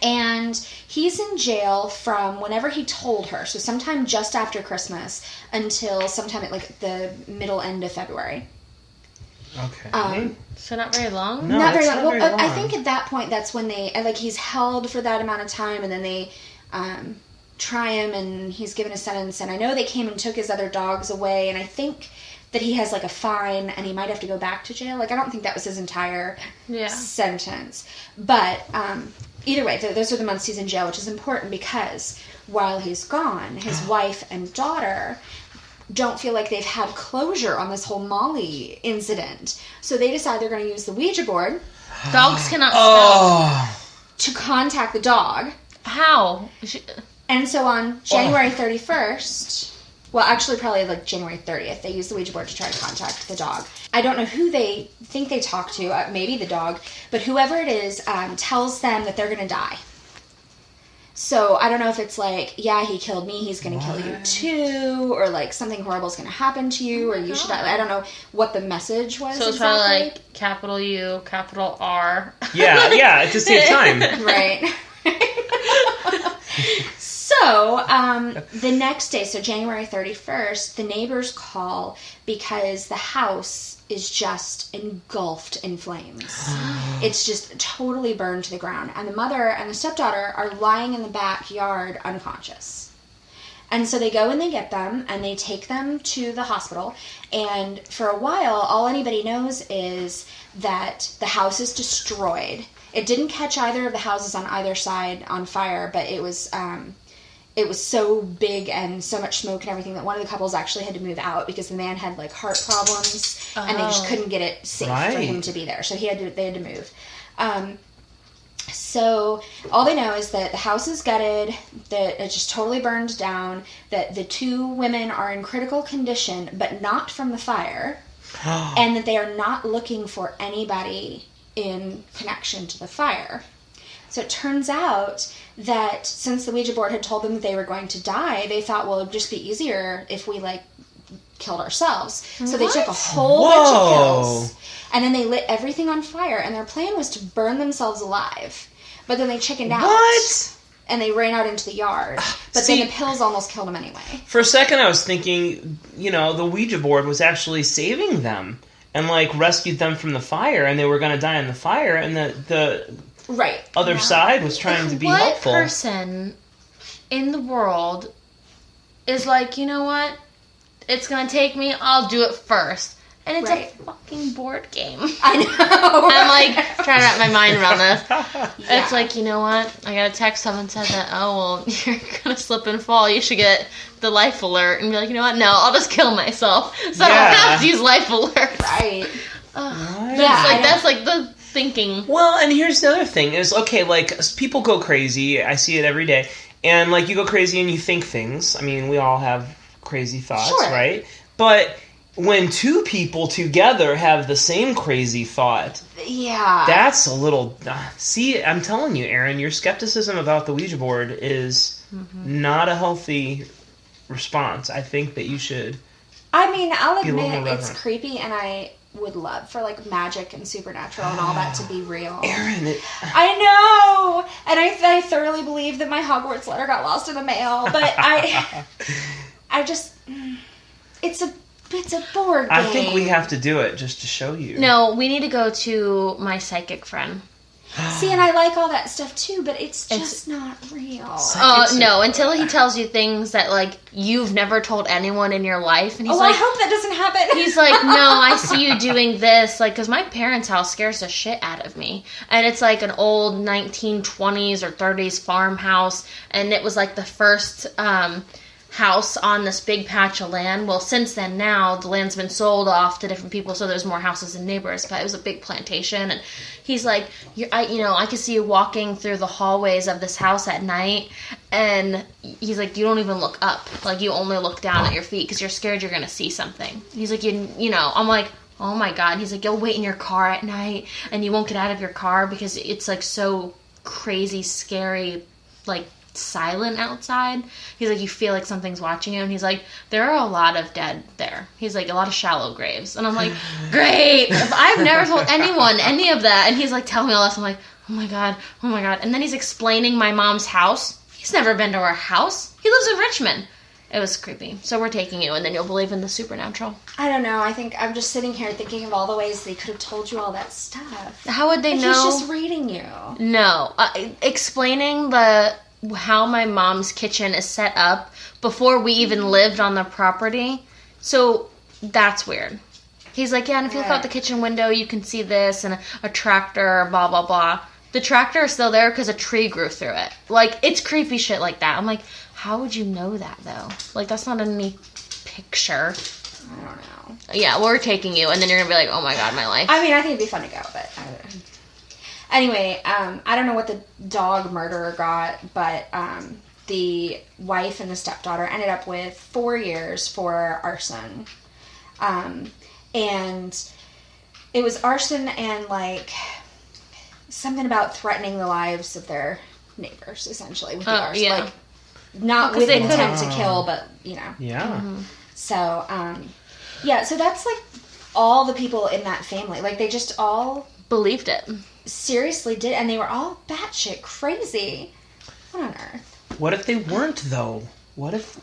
And he's in jail from whenever he told her, so sometime just after Christmas until sometime at like the middle end of February. Okay. So not very long? No, Not very it's long. not Well, very I long. think at that point that's when they like he's held for that amount of time, and then they try him, and he's given a sentence. And I know they came and took his other dogs away, and I think that he has like a fine, and he might have to go back to jail. Like I don't think that was his entire sentence, but either way, those are the months he's in jail, which is important because while he's gone, his wife and daughter don't feel like they've had closure on this whole Molly incident. So they decide they're going to use the Ouija board Dogs cannot spell. Oh. to contact the dog. How? And so on January 31st, well, actually probably like January 30th, they use the Ouija board to try to contact the dog. I don't know who they think they talk to, maybe the dog, but whoever it is tells them that they're going to die. So I don't know if it's like, yeah, he killed me, he's going to kill you too, or like something horrible is going to happen to you, or you should die. I don't know what the message was. So it's exactly. probably like capital U, capital R. Yeah, at the same time. Right. So, the next day, so January 31st, the neighbors call because the house is just engulfed in flames. It's just totally burned to the ground. And the mother and the stepdaughter are lying in the backyard unconscious. And so they go and they get them, and they take them to the hospital. And for a while, all anybody knows is that the house is destroyed. It didn't catch either of the houses on either side on fire, but it was so big and so much smoke and everything that one of the couples actually had to move out because the man had like heart problems and they just couldn't get it safe for him to be there. So they had to move. So all they know is that the house is gutted, that it just totally burned down, that the two women are in critical condition, but not from the fire, and that they are not looking for anybody in connection to the fire. So it turns out that since the Ouija board had told them that they were going to die, they thought, well, it would just be easier if we, like, killed ourselves. So they took a whole bunch of pills, and then they lit everything on fire, and their plan was to burn themselves alive. But then they chickened out. What? And they ran out into the yard. But then the pills almost killed them anyway. For a second, I was thinking, the Ouija board was actually saving them and, like, rescued them from the fire, and they were going to die in the fire, and the right other side was trying to be what helpful. What person in the world is like, you know what? It's going to take me, I'll do it first. And it's a fucking board game. I know. I'm like trying to wrap my mind around this. Yeah. It's like, you know what? I got a text, someone said that, oh, well, you're going to slip and fall. You should get the life alert. And be like, you know what? No, I'll just kill myself. So I don't have to use life alert. Right. That's like the thinking. Well, and here's the other thing is, okay, like, people go crazy. I see it every day. And, like, you go crazy and you think things. I mean, we all have crazy thoughts, right? But when two people together have the same crazy thought, that's a little... see, I'm telling you, Erin, your skepticism about the Ouija board is not a healthy response. I think that you should... I mean, I'll admit it's creepy, and I would love for, like, magic and supernatural and all that to be real. Erin, I know! And I thoroughly believe that my Hogwarts letter got lost in the mail, but I just... It's a board game. I think we have to do it just to show you. No, we need to go to my psychic friend. See, and I like all that stuff too, but it's just not real. No, until he tells you things that, like, you've never told anyone in your life. And he's like, I hope that doesn't happen. He's like, no, I see you doing this. Like, because my parents' house scares the shit out of me. And it's like an old 1920s or 30s farmhouse. And it was like the first house on this big patch of land. Well, since then now, the land's been sold off to different people, so there's more houses and neighbors, but it was a big plantation, and he's like, I can see you walking through the hallways of this house at night, and he's like, you don't even look up. Like, you only look down at your feet because you're scared you're going to see something. He's like, I'm like, oh my God. He's like, you'll wait in your car at night, and you won't get out of your car because it's, like, so crazy, scary, like, silent outside. He's like, you feel like something's watching you, and he's like, there are a lot of dead there. He's like, a lot of shallow graves. And I'm like, great. I've never told anyone any of that. And he's like, tell me all this. I'm like, oh my God. And then he's explaining my mom's house. He's never been to our house. He lives in Richmond. It was creepy. So we're taking you, and then you'll believe in the supernatural. I don't know. I think I'm just sitting here thinking of all the ways they could have told you all that stuff. How would they know? He's just reading you. No. Explaining how my mom's kitchen is set up before we even lived on the property. So that's weird. He's like, yeah, and if you look out the kitchen window, you can see this and a tractor, blah, blah, blah. The tractor is still there because a tree grew through it. Like, it's creepy shit like that. I'm like, how would you know that, though? Like, that's not in any picture. I don't know. Yeah, we're taking you, and then you're going to be like, oh my God, my life. I mean, I think it'd be fun to go, but anyway, I don't know what the dog murderer got, but the wife and the stepdaughter ended up with 4 years for arson. And it was arson and, like, something about threatening the lives of their neighbors, essentially, with the arson. Yeah. Like, not with intent to kill, but, you know. Yeah. Mm-hmm. So, so that's, like, all the people in that family. Like, they just all believed it. Seriously did, and they were all batshit crazy. What on earth? What if they weren't, though? What if...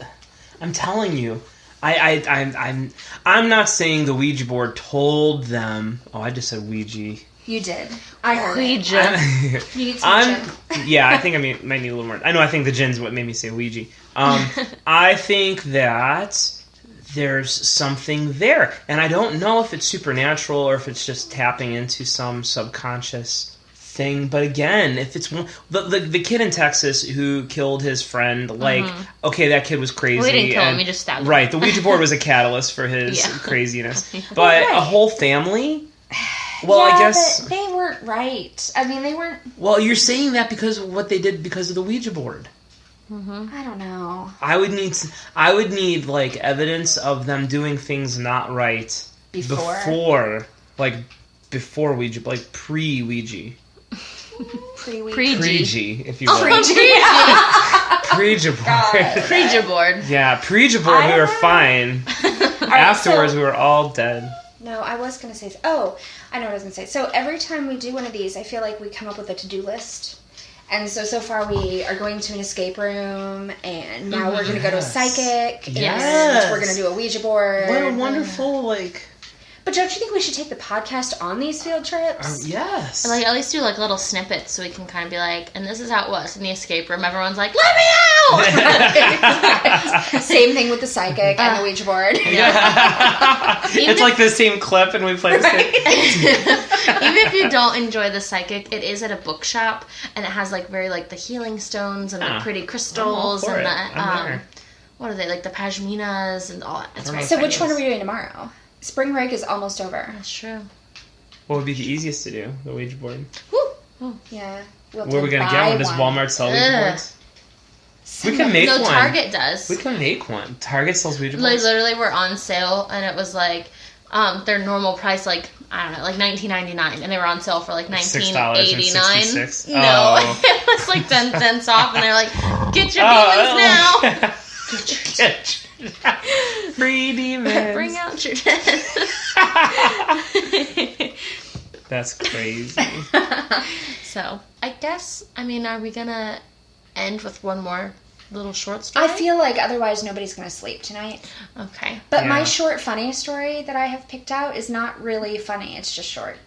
I'm telling you. I'm not saying the Ouija board told them... Oh, I just said Ouija. You did. I heard Ouija. You need some gin. Yeah, I think I might need a little more... I know, I think the gin's what made me say Ouija. I think that there's something there. And I don't know if it's supernatural or if it's just tapping into some subconscious thing. But again, if it's the kid in Texas who killed his friend, like, okay, that kid was crazy. Well, we didn't kill him, we just stabbed him. Right, the Ouija board was a catalyst for his craziness. But a whole family... Well, yeah, I guess... but they weren't right. I mean, they weren't... Well, you're saying that because of what they did because of the Ouija board. I don't know. I would need like evidence of them doing things not right before Ouija, like pre-Ouija. Pre-G, if you will. Pre-Ouija board. Ouija board. Yeah, pre-Ouija board. We were fine. Afterwards, we were all dead. No, I was going to say... Oh, I know what I was going to say. So every time we do one of these, I feel like we come up with a to-do list. And so far we are going to an escape room, and now we're going to go to a psychic, and we're going to do a Ouija board. What a wonderful, like... But don't you think we should take the podcast on these field trips? Yes. Like, at least do, like, little snippets so we can kind of be like, and this is how it was in the escape room. Everyone's like, let me out! Same thing with the psychic and the Ouija board. Yeah. It's like the same clip and we play the same. Even if you don't enjoy the psychic, it is at a bookshop, and it has, like, very, like, the healing stones and the pretty crystals and the, what are they, like, the pashminas and all that. It's right. So which one are we doing tomorrow? Spring break is almost over. That's true. What would be the easiest to do? The Ouija board. Woo. Yeah. Where are we going to get one? Does Walmart sell Ouija boards? We can make one. Target does. We can make one. Target sells Ouija boards. Like, literally, we're on sale, and it was like their normal price, like, I don't know, like $19.99, and they were on sale for like $19.89. No, it was like 10 cents off, and they're like, "Get your demons now." Free demons. Bring out your dead. That's crazy. So, I guess, I mean, are we gonna end with one more little short story? I feel like otherwise nobody's going to sleep tonight. Okay. But my short funny story that I have picked out is not really funny. It's just short.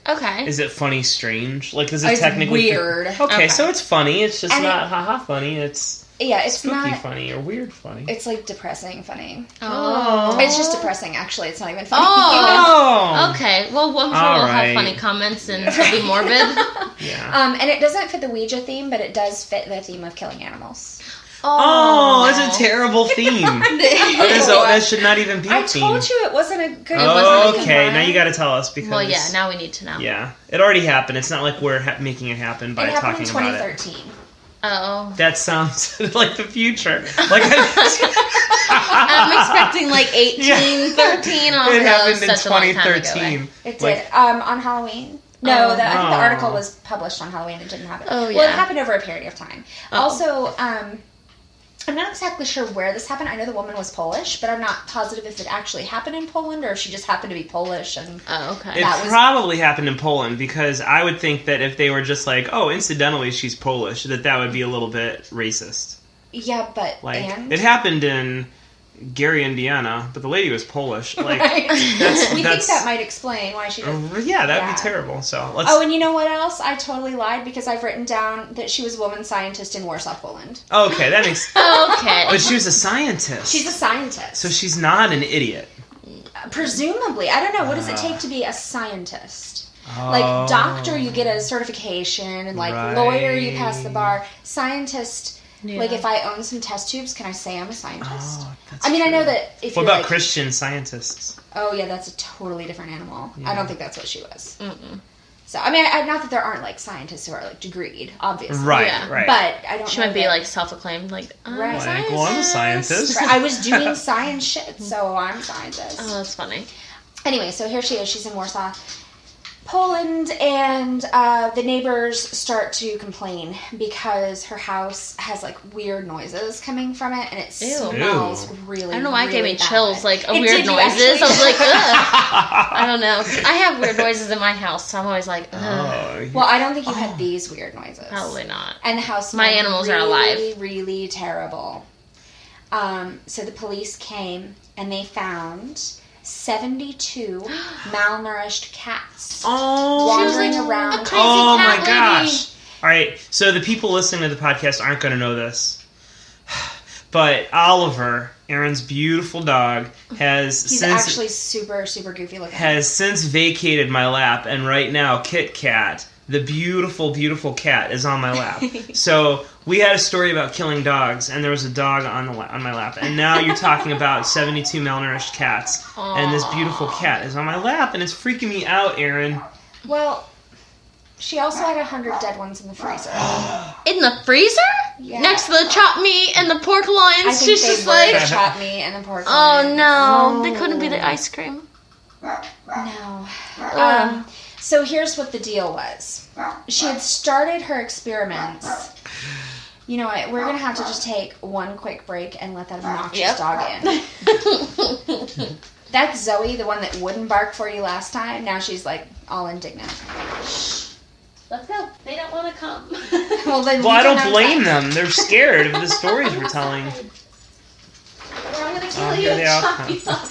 Okay. Is it funny strange? Like, is it it's technically... weird. Okay, so it's funny. It's just not haha funny. It's... Yeah, it's spooky not funny or weird funny. It's like depressing funny. Oh. It's just depressing, actually. It's not even funny. Oh. Okay. Well, I'm sure we'll right. have funny comments and it'll be morbid. Yeah. And it doesn't fit the Ouija theme, but it does fit the theme of killing animals. Oh, that's a terrible theme. That should not even be a theme. I told you it wasn't a good. Oh, okay. Now you got to tell us because. Well, yeah. Now we need to know. Yeah, it already happened. It's not like we're making it happen by talking about it. It happened in 2013. Oh. That sounds like the future. Like I'm expecting like 18, 13. It happened in such a long time ago, 2013. It did on Halloween. No, I think the Oh. article was published on Halloween. It didn't happen. Oh, Well, yeah. it happened over a period of time. Oh. Also, I'm not exactly sure where this happened. I know the woman was Polish, but I'm not positive if it actually happened in Poland or if she just happened to be Polish. And Oh, okay. It probably happened in Poland because I would think that if they were just like, oh, incidentally, she's Polish, that would be a little bit racist. yeah, but Like and it happened in Gary, Indiana, but the lady was Polish. Like right. We think that's that might explain why she did. yeah, that'd Yeah. be terrible. So let's. Oh, and you know what else? I totally lied because I've written down that she was a woman scientist in Warsaw, Poland. Okay, that makes. Okay. But she was a scientist. She's a scientist. So she's not an idiot. Presumably. I don't know. What does it take to be a scientist? Like, doctor, you get a certification, and, like, lawyer, you pass the bar. Scientist, Yeah. like, if I own some test tubes, can I say I'm a scientist? Oh, that's I mean, I true. know that if What you're, about like, Christian scientists? oh, yeah, that's a totally different animal. Yeah. I don't think that's what she was. Mm-mm. So, I mean, not that there aren't, like, scientists who are, like, degreed, obviously. Right, Yeah. right. But I don't She know might be that- like self-acclaimed, like Right. Like, well, I'm a scientist. I was doing science shit, so I'm a scientist. Oh, that's funny. Anyway, so here she is. She's in Warsaw, Poland, and the neighbors start to complain because her house has like weird noises coming from it, and it smells really. I don't know why it gave me really bad. chills, like It weird did you noises. actually? I was like, ugh. I don't know. I have weird noises in my house, so I'm always like, ugh. Oh, Well, I don't think you had these weird noises. Probably not. And the house My smelled animals really, are alive. really terrible. So the police came and they found 72 malnourished cats wandering around. crazy oh my cat lady. gosh! All right, so the people listening to the podcast aren't going to know this, but Oliver, Aaron's beautiful dog, has He's since actually super, super goofy looking. has since vacated my lap, and right now Kit Kat, the beautiful, beautiful cat, is on my lap. So we had a story about killing dogs, and there was a dog on my lap, and now you're talking about 72 malnourished cats, and this beautiful cat is on my lap, and it's freaking me out, Aaron. Well, she also had 100 dead ones in the freezer. In the freezer? Yeah. Next to the chopped meat and the pork I loins. think She's they just were like, chopped meat and the pork oh loins. no, they couldn't be the ice cream. No. Ugh. So here's what the deal was. She had started her experiments. You know what? We're going to have to just take one quick break and let that obnoxious dog in. That's Zoe, the one that wouldn't bark for you last time. Now she's like all indignant. Let's go. They don't want to come. Well, then Well, I don't have blame that. them. They're scared of the stories we're telling. Or I'm gonna kill Oh, you here and they all chop come. you up.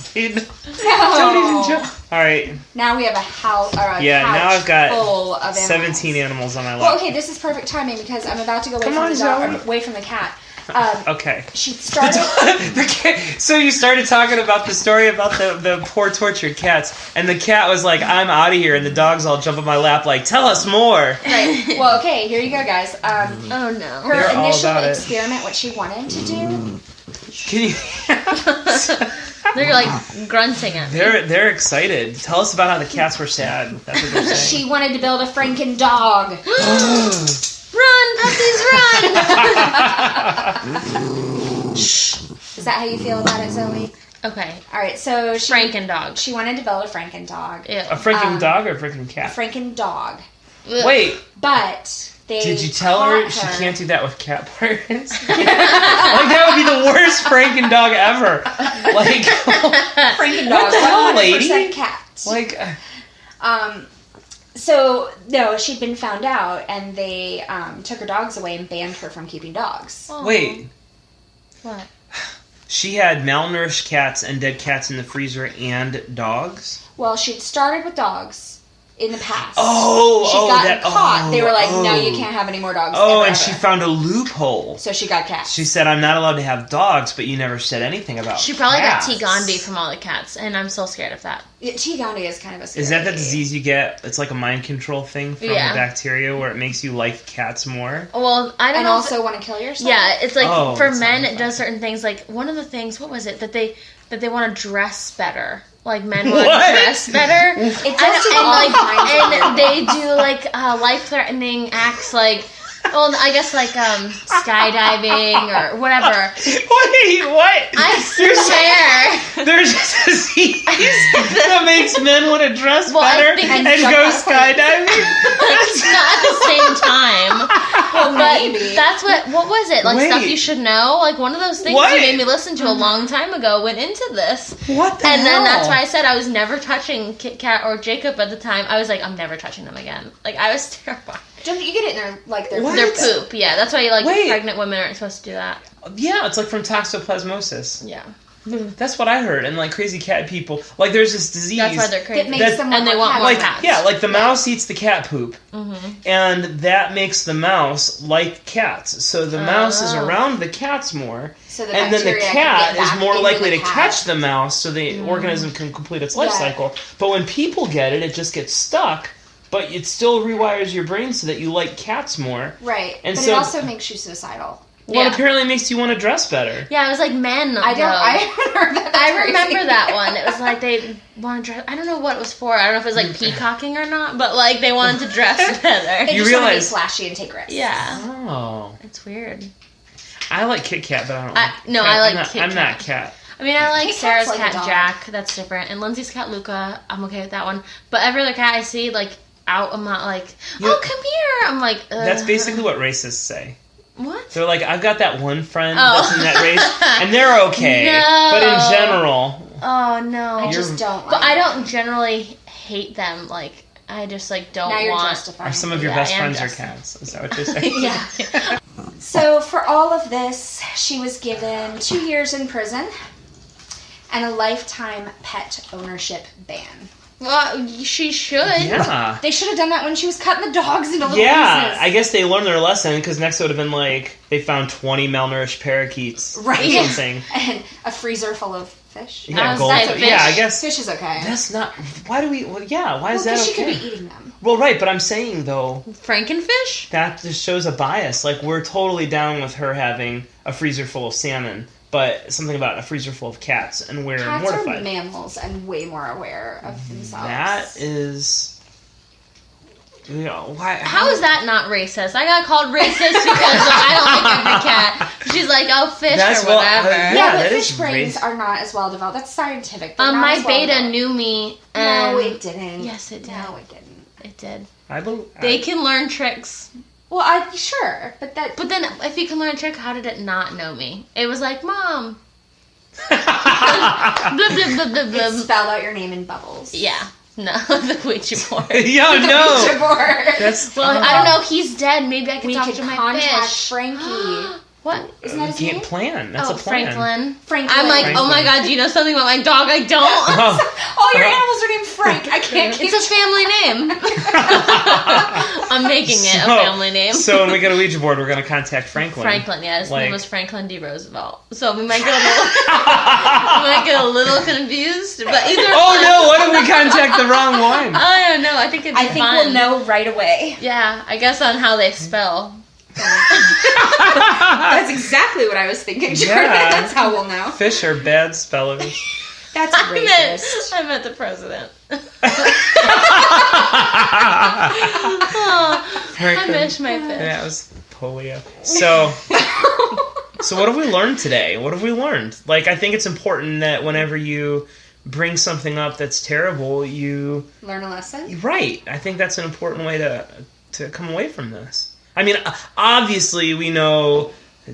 No. All right, Now we have a house. yeah. Now I've got full of animals. 17 animals on my lap. Well, okay, this is perfect timing because I'm about to go away Come from on, the dog, Zoe. away from the cat. Okay. She started. So you started talking about the story about the poor tortured cats, and the cat was like, "I'm out of here," and the dogs all jump on my lap like, "Tell us more." Right. Well, okay, here you go, guys. Oh no. Her They're all initial about it. experiment, what she wanted to do. Can you? They're like grunting at me. They're excited. Tell us about how the cats were sad. That's what they're saying. She wanted to build a Franken dog. Run, puppies, run! Is that how you feel about it, Zoe? Okay. All right, so she Franken dog. she wanted to build a Franken dog. Ew. A freaking dog or a freaking cat? Franken dog. Ugh. Wait, But they did you tell her taught she can't do that with cat parents? Like that would be the worst Franken dog ever. Like, Franken What dog. the hell, 100% lady? cat. like. So, no, she'd been found out, and they took her dogs away and banned her from keeping dogs. Aw. Wait, What? she had malnourished cats and dead cats in the freezer and dogs? Well, she'd started with dogs, in the past. Oh, she got caught. They were like, no, you can't have any more dogs. Ever, and she found a loophole. So she got cats. She said, I'm not allowed to have dogs, but you never said anything about She probably cats. got T. Gandhi from all the cats, and I'm still scared of that. Yeah, T. Gandhi is kind of a scary. Is that the disease you get? It's like a mind control thing from the bacteria where it makes you like cats more? Well, I don't and know. And also want to kill yourself? Yeah, it's like for men, it fun. does certain things. Like one of the things, what was it that they want to dress better? Like men want to dress better. It does do all kinds of and they do like life-threatening acts, like. Well, I guess like skydiving or whatever. Wait, what? I swear. There's a disease that makes men want to dress better and go skydiving? It's not at the same time. Well, but maybe. That's what was it? Like stuff you should know? Like one of those things you made me listen to a long time ago went into this. What the hell? And then that's why I said I was never touching Kit Kat or Jacob at the time. I was like, I'm never touching them again. Like I was terrified. Don't you get it in their like their Their poop, yeah. That's why pregnant women aren't supposed to do that. Yeah, it's like from toxoplasmosis. Yeah. That's what I heard. And like crazy cat people, like there's this disease. That's why they're crazy. That makes them and they want more like cats. yeah, like the mouse eats the cat poop, and that makes the mouse like cats. So the mouse is around the cats more, so and then the cat is more likely to catch the mouse, so the organism can complete its life cycle. But when people get it, it just gets stuck. But it still rewires your brain so that you like cats more. Right. And but so, it also makes you suicidal. Well, it apparently makes you want to dress better. Yeah, it was like men. I haven't heard that. I remember that one. It was like they wanted to dress. I don't know what it was for. I don't know if it was like peacocking or not, but like they wanted to dress better. They just want to be flashy and take risks. Yeah. Oh. It's weird. I like Kit Kat, but I don't I like Kit Kat. I'm not cat. I mean, I like Sarah's like cat Jack. That's different. And Lindsay's cat Luca. I'm okay with that one. But every other cat I see, like, out, I'm not like, oh, come here. I'm like, That's basically what racists say. What? They're like, I've got that one friend that's in that race, and they're okay. No. But in general... Oh, no. I just don't like But I don't generally hate them. Like, I just, like, don't now you're want... justifying. Are some of your best friends are cats? Is that what you're saying? Yeah. So for all of this, she was given 2 years in prison and a lifetime pet ownership ban. Well, she should. Yeah. They should have done that when she was cutting the dogs into little pieces. I guess they learned their lesson, because next it would have been like, they found 20 malnourished parakeets or something. And a freezer full of fish. Yeah, goldfish. Yeah, I guess. Fish is okay. That's not... Why do we... Well, yeah, why is that Because okay? she could be eating them. Well, right, but I'm saying, though... Frankenfish? That just shows a bias. Like, we're totally down with her having a freezer full of salmon, but something about a freezer full of cats, and we're Cats mortified. are mammals and way more aware of themselves. That is... You know, why... How is that not racist? I got called racist because I don't like every cat. She's like, oh, fish or whatever. Yeah, but that fish is brains are not as well developed. That's scientific. My beta knew me. No, it didn't. Yes, it did. No, it didn't. It did. They can learn tricks. Well, sure, but then if you can learn a trick, how did it not know me? It was like, Mom. Blub, blub, blub, blub, blub. It spelled out your name in bubbles. Yeah. No, the Ouija board. Yo, no. Ouija board. That's... I don't know. He's dead. Maybe I can talk to my contact fish. Frankie. What? Isn't that his name? Plan. That's a plan. Franklin. I'm like, oh my god, do you know something about my dog? I don't. All your animals are named Frank. I can't keep... It's a family name. I'm making it a family name. So when we get a Ouija board, we're going to contact Franklin. Franklin, yeah. His name was Franklin D. Roosevelt. So we might get a little confused. But either no, what if we contact the wrong one? I don't know. I think we'll know right away. Yeah, I guess on how they spell. That's exactly what I was thinking, Jordan. Yeah. That's how we'll know. Fish are bad spellers. That's racist. I meant the president. I miss my fish. That was polio. So what have we learned today? What have we learned? Like, I think it's important that whenever you bring something up that's terrible, you... Learn a lesson? Right. I think that's an important way to come away from this. I mean, obviously, we know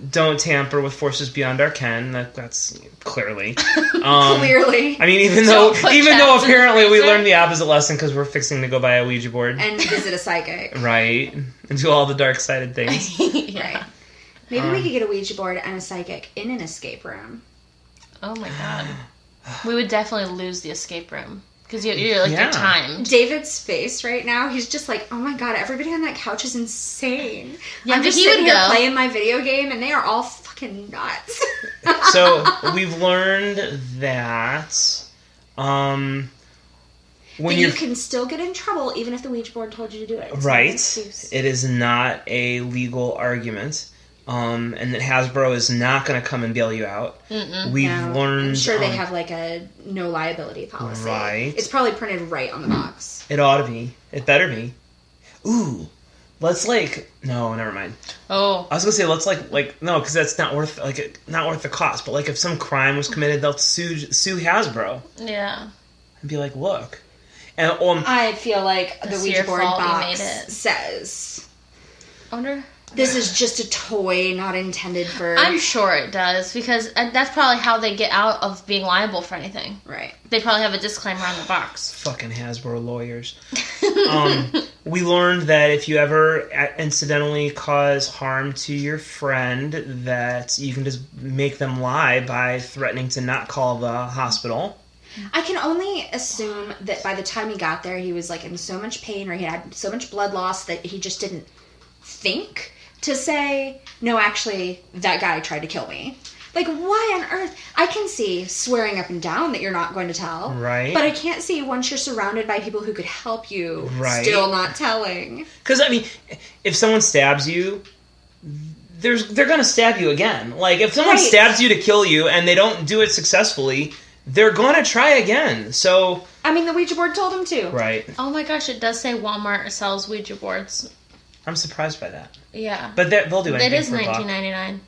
don't tamper with forces beyond our ken. That's clearly. Clearly. I mean, even though apparently we learned the opposite lesson because we're fixing to go buy a Ouija board. And visit a psychic. Right. And do all the dark-sided things. Yeah. Right. Maybe we could get a Ouija board and a psychic in an escape room. Oh my god. We would definitely lose the escape room. Because you're like, Yeah. you're timed. David's face right now, he's just like, oh my god, everybody on that couch is insane. Yeah, I'm but just he sitting would here go. playing my video game, and they are all fucking nuts. So we've learned that when But you're you can still get in trouble even if the Ouija board told you to do it. It's not an right, excuse. it is not a legal argument. And that Hasbro is not going to come and bail you out. We've No, learned. I'm sure they have like a no liability policy. Right. It's probably printed right on the box. It ought to be. It better be. Ooh, let's no, never mind. Oh. I was gonna say let's no, because that's not worth the cost. But if some crime was committed, they'll sue Hasbro Yeah. and be like, look, and I feel like the It's Ouija your board fault you box made it. says I wonder. this is just a toy, not intended for. I'm sure it does, because that's probably how they get out of being liable for anything. Right. They probably have a disclaimer on the box. fucking Hasbro lawyers. We learned that if you ever incidentally cause harm to your friend, that you can just make them lie by threatening to not call the hospital. I can only assume that by the time he got there, he was like in so much pain, or he had so much blood loss that he just didn't think to say, no, actually, that guy tried to kill me. Like, why on earth? I can see swearing up and down that you're not going to tell. Right. But I can't see, once you're surrounded by people who could help you, Right. still not telling. Because, if someone stabs you, they're going to stab you again. If someone Right. stabs you to kill you and they don't do it successfully, they're going to try again. So... The Ouija board told him to. Right. Oh my gosh, it does say Walmart sells Ouija boards. I'm surprised by that. Yeah. But they'll do anything It is for a buck. $19.99.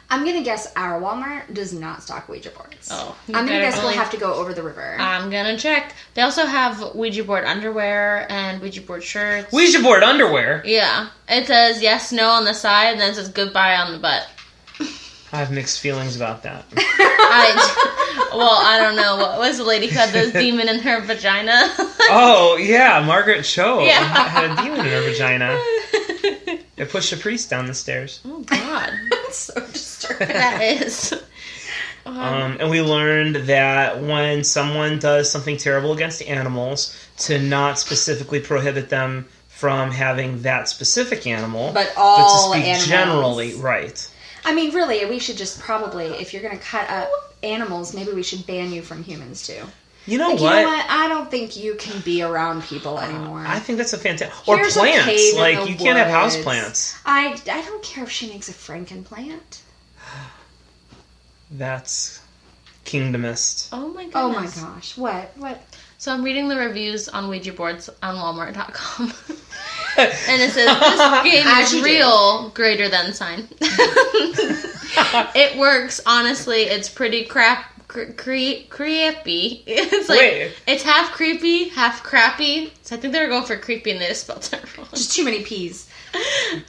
I'm going to guess our Walmart does not stock Ouija boards. Oh, you I'm going to better guess we'll believe- have to go over the river. I'm gonna check. They also have Ouija board underwear and Ouija board shirts. Ouija board underwear? Yeah. It says yes, no on the side, and then it says goodbye on the butt. I have mixed feelings about that. I don't know. What was the lady who had the demon in her vagina? Oh, yeah, Margaret Cho Yeah. had a demon in her vagina. It pushed a priest down the stairs. Oh, God. It's so disturbing. That is. And we learned that when someone does something terrible against animals, to not specifically prohibit them from having that specific animal, But all to speak animals. generally, right. Really, we should just probably, if you're going to cut up animals, maybe we should ban you from humans, too. You know You what? know what? I don't think you can be around people anymore. I think that's a fantastic... Or Here's a plants. cave in the You can't have house woods. plants. I don't care if she makes a frankenplant. That's kingdomist. Oh, my goodness. Oh my gosh. What? So I'm reading the reviews on Ouija boards on Walmart.com. And it says, this game As is you do. real, greater than sign. It works, honestly. It's pretty creepy. It's Wait. it's half creepy, half crappy. So I think they were going for creepy and they just spelled it wrong. Just too many peas.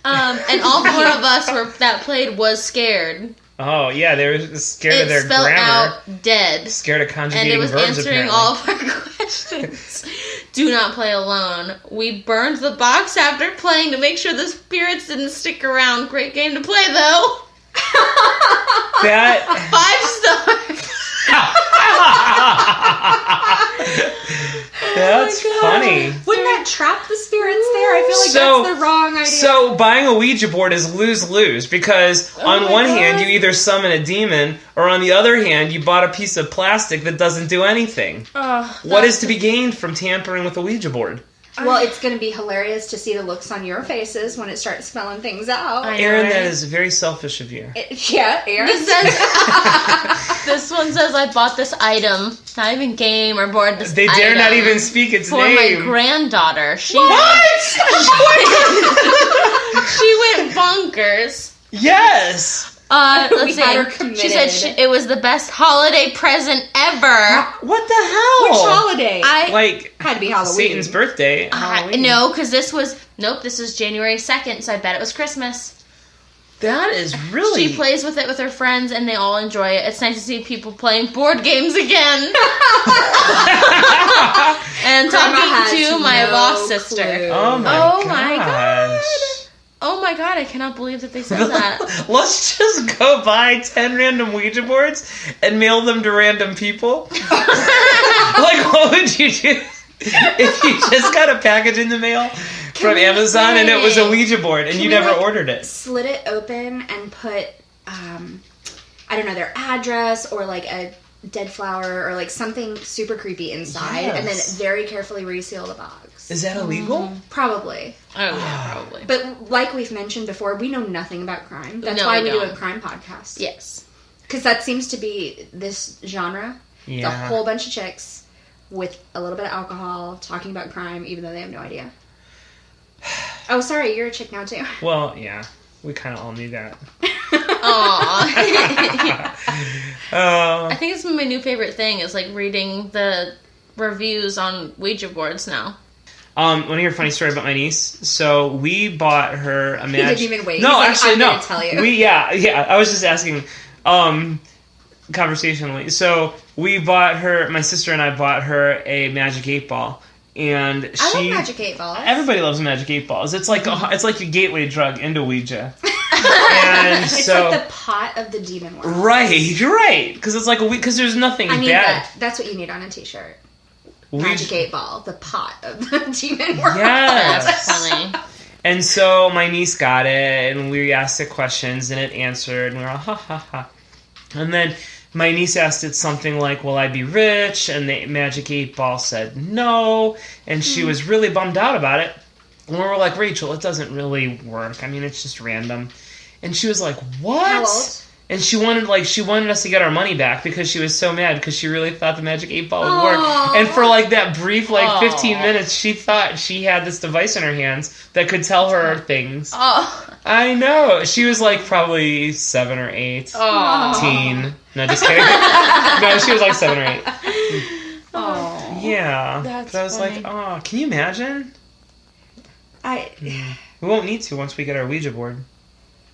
And all four of us that played was scared. Oh, yeah, they were scared of It their spelled grammar. out dead. Scared of And conjugating it was verbs, answering apparently. all of our questions. Do not play alone. We burned the box after playing to make sure the spirits didn't stick around. Great game to play, though. That... 5 stars. That's funny. Wouldn't that trap the spirits there? I feel like that's the wrong idea. So buying a Ouija board is lose-lose because on my one God. hand you either summon a demon or on the other hand you bought a piece of plastic that doesn't do anything. What is to be gained from tampering with a Ouija board? Well, it's going to be hilarious to see the looks on your faces when it starts spelling things out. I know, Aaron, right? that is very selfish of you. Yeah, Aaron. This one says I bought this item, not even game or board. This They dare item not even speak its for name. my granddaughter. She What? she went bonkers. Yes. Let's We see. had her She said committed. it was the best holiday present ever. What the hell? Which holiday? I Had to be Halloween. Satan's birthday. Halloween. no, because this was this is January 2nd, so I bet it was Christmas. That is really... She plays with it with her friends, and they all enjoy it. It's nice to see people playing board games again. And Grandma talking has to my no lost sister. clue. Oh my Oh gosh. my God. Oh my God, I cannot believe that they said that. Let's just go buy 10 random Ouija boards and mail them to random people. Like, what would you do if you just got a package in the mail from Amazon and it was a Ouija board and you never ordered it? Slit it open and put, I don't know, their address or like a dead flower or like something super creepy inside, and then very carefully reseal the box. Is that illegal? Probably. Oh, yeah, probably. But like we've mentioned before, we know nothing about crime. That's No, why we we do don't. a crime podcast. Yes. Because that seems to be this genre. Yeah. It's a whole bunch of chicks with a little bit of alcohol talking about crime, even though they have no idea. Oh, sorry, you're a chick now too. Well, yeah. We kind of all knew that. Aww. I think it's my new favorite thing is like reading the reviews on Ouija boards now. Want to hear a funny story about my niece? So we bought her a magic... He didn't even wait. No, He's like, actually, I'm no. gonna tell you. Yeah. I was just asking, conversationally. So we bought her, my sister and I bought her a Magic 8 Ball. And I she... love Magic 8 Balls. Everybody loves Magic 8 Balls. It's like it's like your gateway drug into Ouija. And It's so, like the pot of the demon world. right, you're right. Because it's like because there's nothing I need bad. that. That's what you need on a t-shirt. Ouija- Magic 8 Ball, the pot of the demon world. Yes. That's funny. And so my niece got it, and we asked it questions, and it answered, and we were all, ha, ha, ha. And then my niece asked it something like, will I be rich? And the Magic 8 Ball said no, and she was really bummed out about it. And we were like, Rachel, it doesn't really work. I mean, it's just random. And she was like, what? How old? And she wanted us to get our money back because she was so mad because she really thought the Magic 8 Ball would work. And for like that brief 15 minutes, she thought she had this device in her hands that could tell her things. Oh. I know. She was like probably 7 or 8. Oh. Teen. No, just kidding. No, she was like 7 or 8. Oh. Yeah. That's but I was funny. like, oh, can you imagine? We won't need to once we get our Ouija board.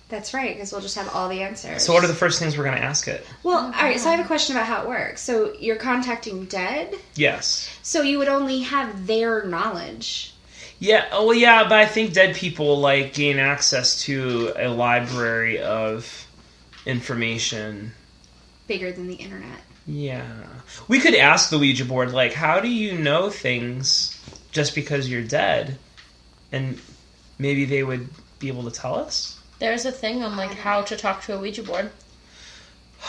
That's right, because we'll just have all the answers. So what are the first things we're going to ask it? Well, all right, so I have a question about how it works. So you're contacting dead? Yes. So you would only have their knowledge. Yeah, oh well, yeah, but I think dead people like gain access to a library of information. Bigger than the internet. Yeah. We could ask the Ouija board, like, how do you know things just because you're dead? And maybe they would be able to tell us? There's a thing on like how to talk to a Ouija board.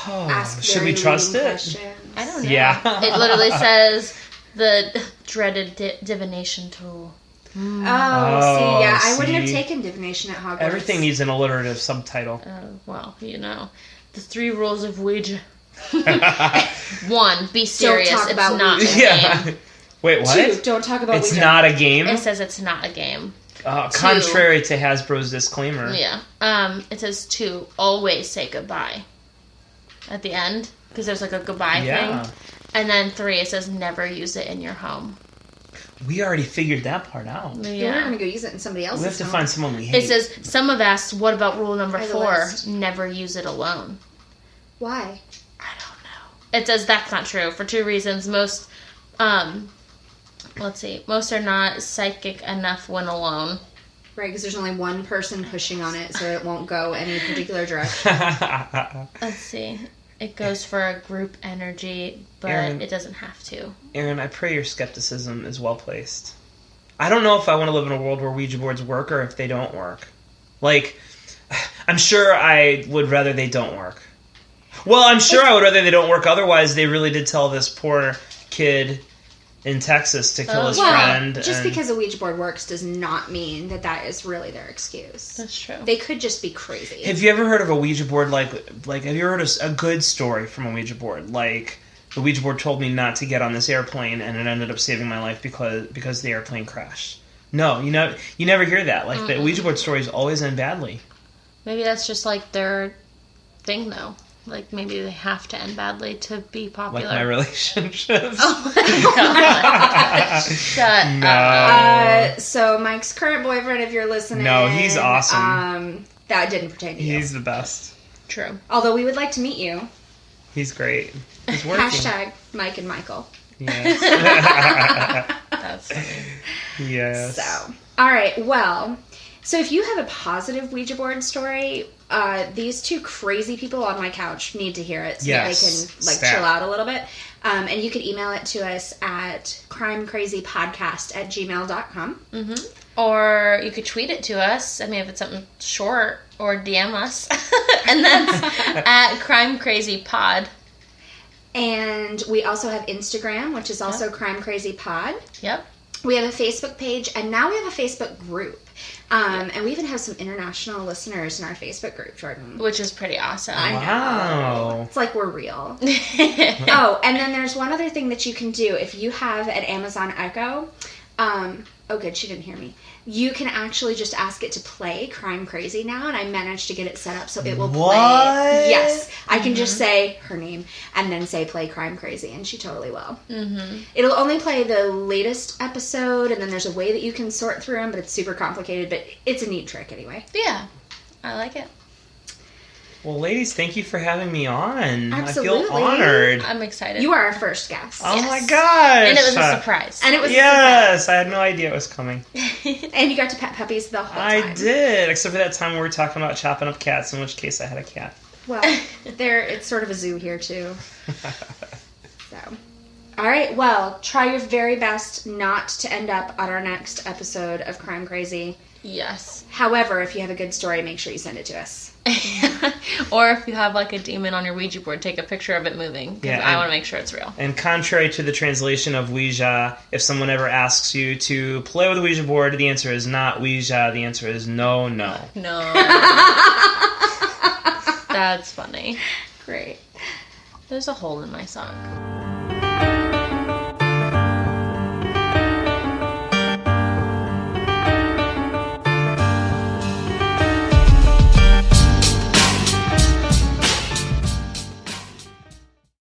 Oh, Ask should we very trust leading it? questions. I don't know. Yeah. It literally says the dreaded divination tool. Oh, see, yeah, I wouldn't have see. taken divination at Hogwarts. Everything needs an alliterative subtitle. Well, you know, the 3 rules of Ouija. 1, be serious. talk It's about not a Yeah. game. Wait, what? 2, don't talk about It's Ouija. not a game? It says it's not a game. Contrary to Hasbro's disclaimer. Yeah. It says 2, always say goodbye at the end, because there's like a goodbye thing. And then 3, it says never use it in your home. We already figured that part out. Yeah, we're going to go use it in somebody else's We have to home. find someone we hate. It says, some have asked, what about rule number I have a 4? list. Never use it alone. Why? I don't know. It says that's not true for 2 reasons. Most, most are not psychic enough when alone. Right, because there's only one person pushing on it, so it won't go any particular direction. Let's see. It goes for a group energy, but Aaron. it doesn't have to. Aaron, I pray your skepticism is well placed. I don't know if I want to live in a world where Ouija boards work or if they don't work. Like, I'm sure I would rather they don't work. Well, I'm sure I would rather they don't work. Otherwise, they really did tell this poor kid in Texas to kill his friend. Just because a Ouija board works does not mean that that is really their excuse. That's true. They could just be crazy. Have you ever heard of a Ouija board? Like have you ever heard a good story from a Ouija board? Like, the Ouija board told me not to get on this airplane, and it ended up saving my life because the airplane crashed. No, you never hear that. Like, the Ouija board stories always end badly. Maybe that's just like their thing, though. Like, maybe they have to end badly to be popular. Like my relationships. Oh my God. Shut up. So Mike's current boyfriend, if you're listening... No, he's awesome. That didn't pertain to you. He's the best. True. Although we would like to meet you. He's great. He's working. Hashtag Mike and Michael. Yes. That's funny. Yes. So, all right, well... So if you have a positive Ouija board story, these two crazy people on my couch need to hear it so Yes. that they can like Stat. chill out a little bit. And you can email it to us at crimecrazypodcast@gmail.com. Or you could tweet it to us. I mean, if it's something short, or DM us. And that's at Crime Crazy Pod. And we also have Instagram, which is also Crime Crazy Pod. Yep. We have a Facebook page, and now we have a Facebook group. And we even have some international listeners in our Facebook group, Jordan. Which is pretty awesome. I know. Wow. It's like we're real. Oh, and then there's one other thing that you can do. If you have an Amazon Echo, oh good, she didn't hear me. You can actually just ask it to play Crime Crazy now, and I managed to get it set up so it will What? play. Yes. I can just say her name and then say play Crime Crazy, and she totally will. It'll only play the latest episode, and then there's a way that you can sort through them, but it's super complicated, but it's a neat trick anyway. Yeah. I like it. Well, ladies, thank you for having me on. Absolutely. I feel honored. I'm excited. You are our first guest. Oh Yes. my gosh. And it was a surprise. And it was Yes, I had no idea it was coming. and you got to pet puppies the whole time. I did, except for that time where we were talking about chopping up cats, in which case I had a cat. Well, it's sort of a zoo here too. So, all right. Well, try your very best not to end up on our next episode of Crime Crazy. Yes. However, if you have a good story, make sure you send it to us. Or if you have like a demon on your Ouija board, take a picture of it moving. Because I want to make sure it's real. And contrary to the translation of Ouija, if someone ever asks you to play with a Ouija board, the answer is not Ouija. The answer is no. No. That's funny. Great. There's a hole in my sock.